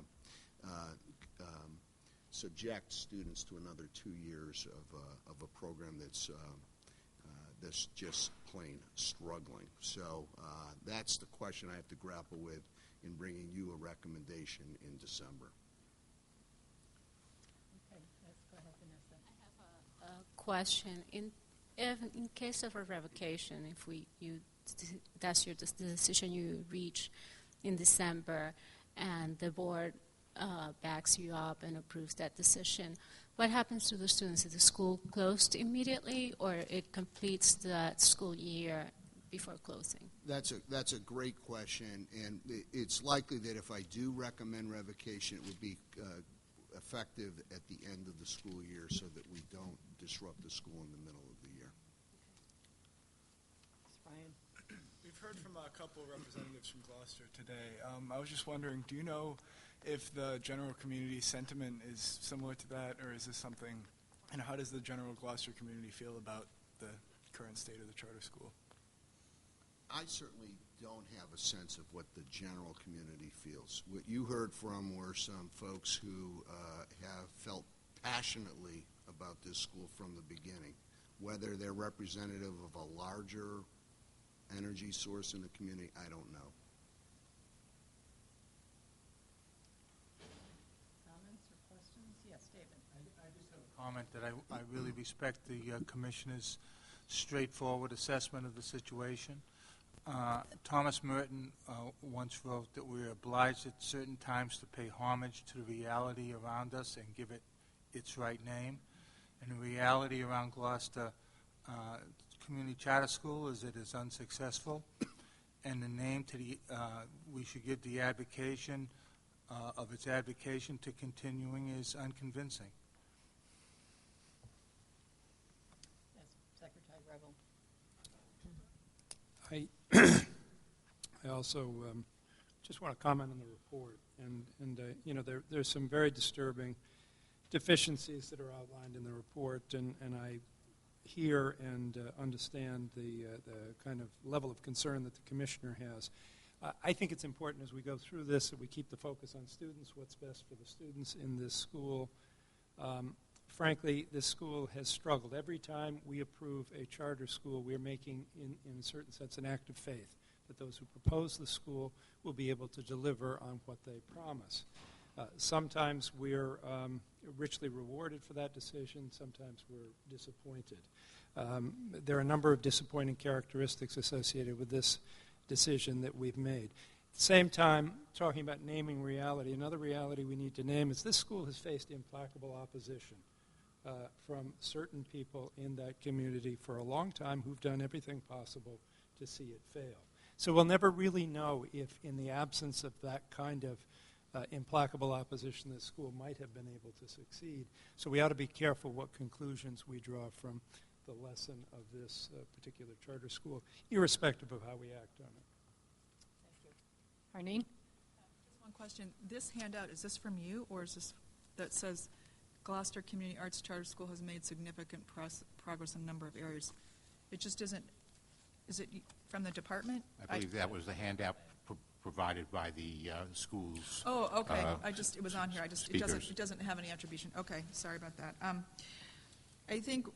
[SPEAKER 3] subject students to another 2 years of a program that's just plain struggling? So that's the question I have to grapple with in bringing you a recommendation in December.
[SPEAKER 1] Okay, let's go ahead, Vanessa.
[SPEAKER 9] I have a question. In case of a revocation, if that's the decision you reach in December, and the board backs you up and approves that decision, what happens to the students? Is the school closed immediately, or it completes the school year before closing?
[SPEAKER 3] That's a great question, and it's likely that if I do recommend revocation, it would be effective at the end of the school year so that we don't disrupt the school in the middle of the year.
[SPEAKER 1] Brian.
[SPEAKER 12] We've heard from a couple of representatives from Gloucester today. I was just wondering, do you know if the general community sentiment is similar to that, or is this something, and how does the general Gloucester community feel about the current state of the charter school?
[SPEAKER 3] I certainly don't have a sense of what the general community feels. What you heard from were some folks who have felt passionately about this school from the beginning. Whether they're representative of a larger energy source in the community, I don't know.
[SPEAKER 1] Comments or questions? Yes, David.
[SPEAKER 13] I just have a comment that I really respect the commissioner's straightforward assessment of the situation. Thomas Merton once wrote that we're obliged at certain times to pay homage to the reality around us and give it its right name. And the reality around Gloucester Community Charter School is it is unsuccessful. And the name to the we should give the advocation of its advocation to continuing is unconvincing.
[SPEAKER 1] Yes, Secretary Revel.
[SPEAKER 2] I also just want to comment on the report, and there's some very disturbing deficiencies that are outlined in the report, and I hear and understand the kind of level of concern that the commissioner has. I think it's important as we go through this that we keep the focus on students, what's best for the students in this school. Frankly, this school has struggled. Every time we approve a charter school, we're making, in a certain sense, an act of faith that those who propose the school will be able to deliver on what they promise. Sometimes we're richly rewarded for that decision. Sometimes we're disappointed. There are a number of disappointing characteristics associated with this decision that we've made. At the same time, talking about naming reality, another reality we need to name is this school has faced implacable opposition from certain people in that community for a long time who've done everything possible to see it fail. So we'll never really know if, in the absence of that kind of implacable opposition, the school might have been able to succeed. So we ought to be careful what conclusions we draw from the lesson of this particular charter school, irrespective of how we act on it.
[SPEAKER 1] Thank you. Arlene?
[SPEAKER 11] Just one question. This handout, is this from you, or is this that says Gloucester Community Arts Charter School has made significant progress in a number of areas? It just isn't. Is it from the department?
[SPEAKER 10] I believe that was the handout provided by the schools.
[SPEAKER 11] Oh, okay. It was on here. It doesn't have any attribution. Okay, sorry about that. I think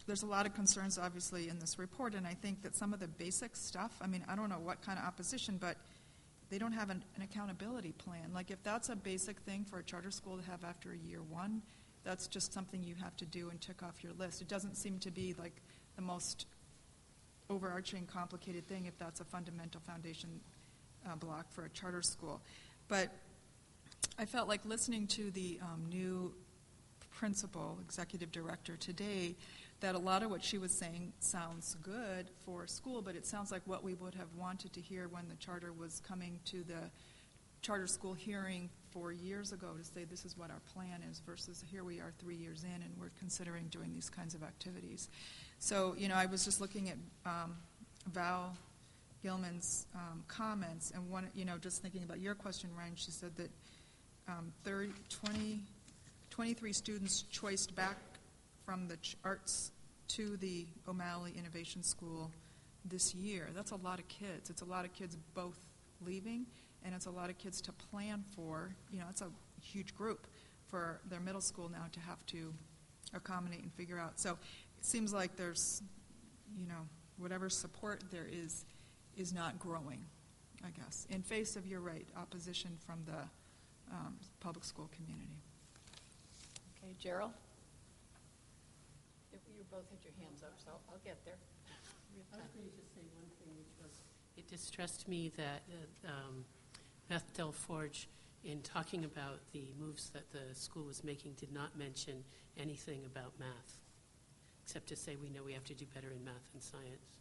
[SPEAKER 11] there's a lot of concerns obviously in this report, and I think that some of the basic stuff. I mean, I don't know what kind of opposition, but they don't have an accountability plan. Like if that's a basic thing for a charter school to have after year one, that's just something you have to do and tick off your list. It doesn't seem to be like the most overarching, complicated thing if that's a fundamental foundation block for a charter school. But I felt like listening to the new principal, executive director today, that a lot of what she was saying sounds good for school, but it sounds like what we would have wanted to hear when the charter was coming to the charter school hearing 4 years ago to say this is what our plan is versus here we are 3 years in and we're considering doing these kinds of activities. So, I was just looking at Val Gilman's comments, and one, just thinking about your question, Ryan, she said that 23 students choiced back from the arts to the O'Malley Innovation School this year. That's a lot of kids. It's a lot of kids both leaving, and it's a lot of kids to plan for. It's a huge group for their middle school now to have to accommodate and figure out. So it seems like there's, whatever support there is not growing, I guess, in face of, you're right, opposition from the public school community.
[SPEAKER 1] Okay, Gerald? You both had your hands up, so I'll get there.
[SPEAKER 6] I was going to just say one thing, which was, it distressed me that Beth Del Forge, in talking about the moves that the school was making, did not mention anything about math, except to say we know we have to do better in math and science.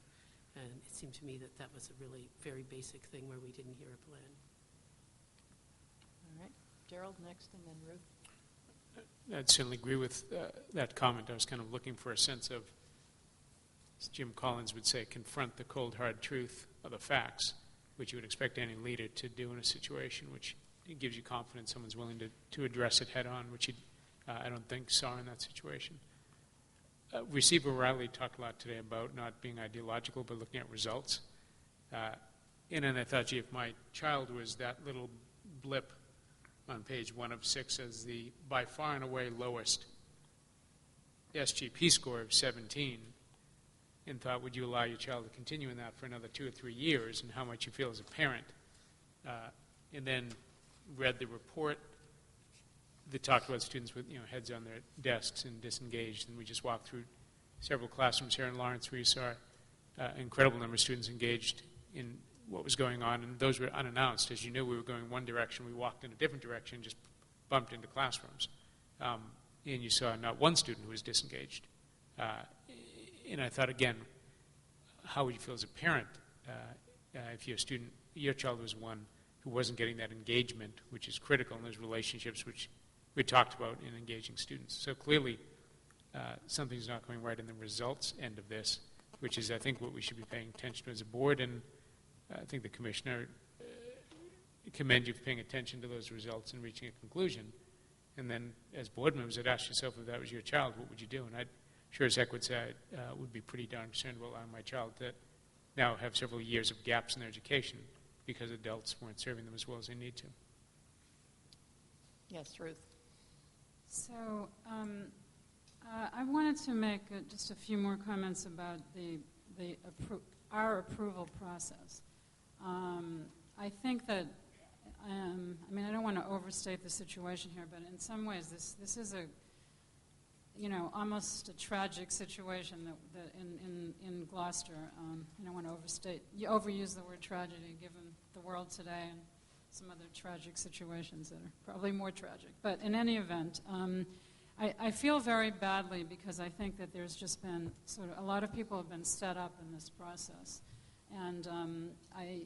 [SPEAKER 6] And it seemed to me that that was a really very basic thing where we didn't hear a plan.
[SPEAKER 1] All right. Gerald next, and then Ruth.
[SPEAKER 2] I'd certainly agree with that comment. I was kind of looking for a sense of, as Jim Collins would say, confront the cold, hard truth of the facts, which you would expect any leader to do in a situation which gives you confidence someone's willing to address it head on, which he, I don't think, saw in that situation. Receiver Riley talked a lot today about not being ideological, but looking at results. And then I thought, gee, if my child was that little blip on page 1 of 6 as the by far and away lowest SGP score of 17, and thought, would you allow your child to continue in that for another 2 or 3 years, and how much you feel as a parent, and then read the report that talked about students with heads on their desks and disengaged, and we just walked through several classrooms here in Lawrence where you saw an incredible number of students engaged in what was going on, and those were unannounced. As you knew, we were going one direction, we walked in a different direction, just bumped into classrooms. And you saw not one student who was disengaged. And I thought, again, how would you feel as a parent if your child was one who wasn't getting that engagement, which is critical in those relationships which we talked about in engaging students. So clearly, something's not going right in the results end of this, which is, I think, what we should be paying attention to as a board, and I think the Commissioner commend you for paying attention to those results and reaching a conclusion. And then, as board members, I'd ask yourself, if that was your child, what would you do? And I'd sure as heck would say I would be pretty darn concerned about allowing my child to now have several years of gaps in their education because adults weren't serving them as well as they need to.
[SPEAKER 1] Yes, Ruth.
[SPEAKER 5] So I wanted to make just a few more comments about our approval process. I think that, I don't want to overstate the situation here, but in some ways this is almost a tragic situation that in Gloucester. I don't want to overuse the word tragedy given the world today and some other tragic situations that are probably more tragic. But in any event, I feel very badly because I think that there's just been a lot of people have been set up in this process. And I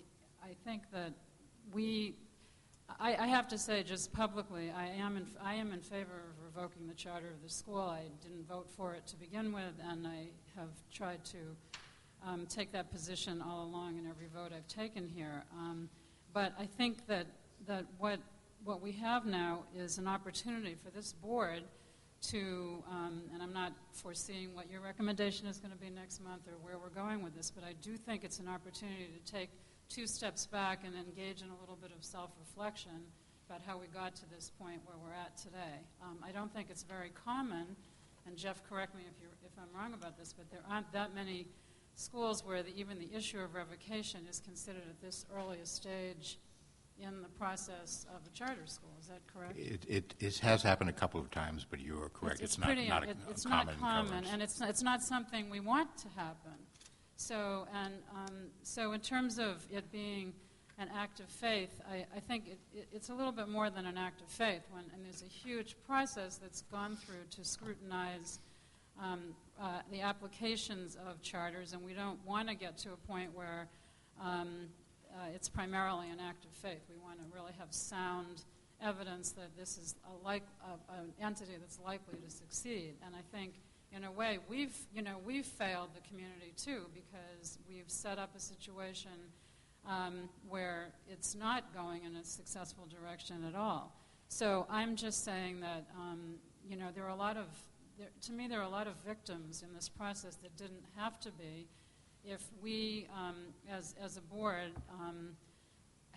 [SPEAKER 5] think that I have to say just publicly, I am in favor of revoking the charter of the school. I didn't vote for it to begin with, and I have tried to take that position all along in every vote I've taken here. But I think that what we have now is an opportunity for this board to, and I'm not foreseeing what your recommendation is going to be next month or where we're going with this, but I do think it's an opportunity to take 2 steps back and engage in a little bit of self-reflection about how we got to this point where we're at today. I don't think it's very common, and Jeff, correct me if I'm wrong about this, but there aren't that many schools where even the issue of revocation is considered at this earliest stage in the process of a charter school. Is that correct?
[SPEAKER 10] It has happened a couple of times, but you are correct. It's not common,
[SPEAKER 5] and it's not something we want to happen. So in terms of it being an act of faith, I think it's a little bit more than an act of faith. And there's a huge process that's gone through to scrutinize the applications of charters, and we don't want to get to a point where it's primarily an act of faith. We want to really have sound evidence that this is an entity that's likely to succeed. And I think, in a way, we've failed the community too, because we've set up a situation where it's not going in a successful direction at all. So I'm just saying that you know, there are a lot of, to me, there are a lot of victims in this process that didn't have to be if we, as a board,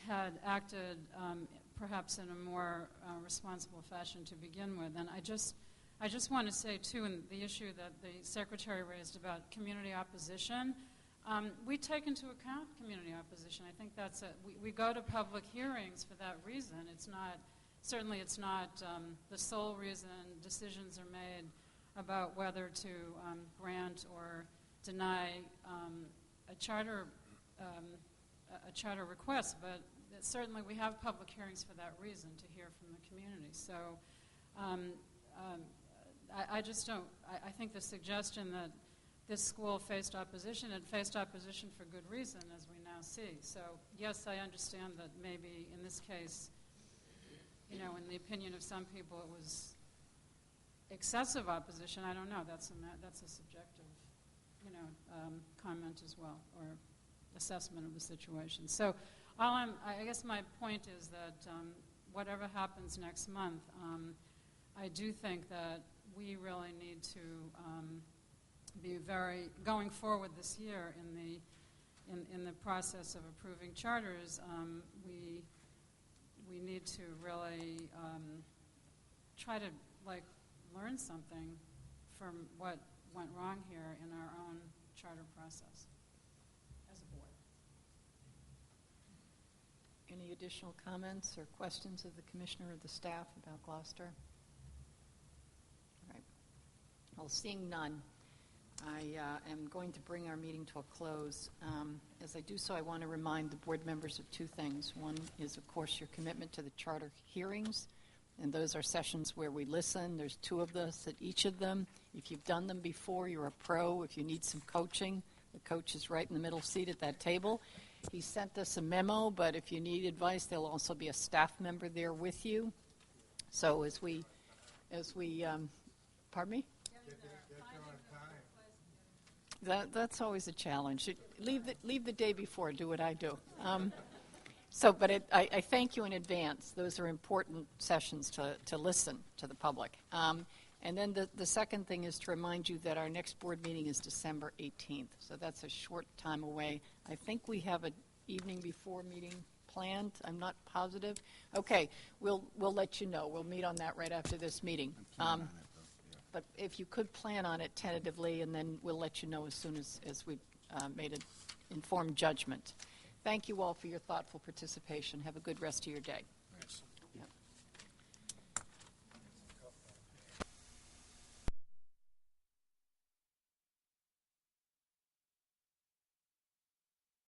[SPEAKER 5] had acted perhaps in a more responsible fashion to begin with. And I just want to say, too, in the issue that the Secretary raised about community opposition, we take into account community opposition. I think that's we go to public hearings for that reason. It's not, certainly it's not the sole reason decisions are made about whether to grant or deny a charter request, but certainly we have public hearings for that reason, to hear from the community. So I just don't, I think the suggestion that this school faced opposition, and faced opposition for good reason, as we now see. So yes, I understand that maybe in this case, you know, in the opinion of some people, it was excessive opposition. I don't know. That's a subjective, you know, comment as well, or assessment of the situation. So I guess my point is that whatever happens next month, I do think that we really need to be very, going forward this year in the process of approving charters, we need to really try to learn something from what went wrong here in our own charter process as a board.
[SPEAKER 1] Any additional comments or questions of the commissioner or the staff about Gloucester? All right. Well, seeing none, I am going to bring our meeting to a close. As I do so, I want to remind the board members of two things. One is, of course, your commitment to the charter hearings, and those are sessions where we listen. There's two of us at each of them. If you've done them before, you're a pro. If you need some coaching, the coach is right in the middle seat at that table. He sent us a memo, but if you need advice, there'll also be a staff member there with you. So as we pardon me? That's always a challenge. Leave the day before. Do what I do. But I thank you in advance. Those are important sessions to listen to the public. And then the second thing is to remind you that our next board meeting is December 18th. So that's a short time away. I think we have an evening before meeting planned. I'm not positive. Okay, we'll let you know. We'll meet on that right after this meeting. But if you could plan on it tentatively, and then we'll let you know as soon as we've made an informed judgment. Thank you all for your thoughtful participation. Have a good rest of your day.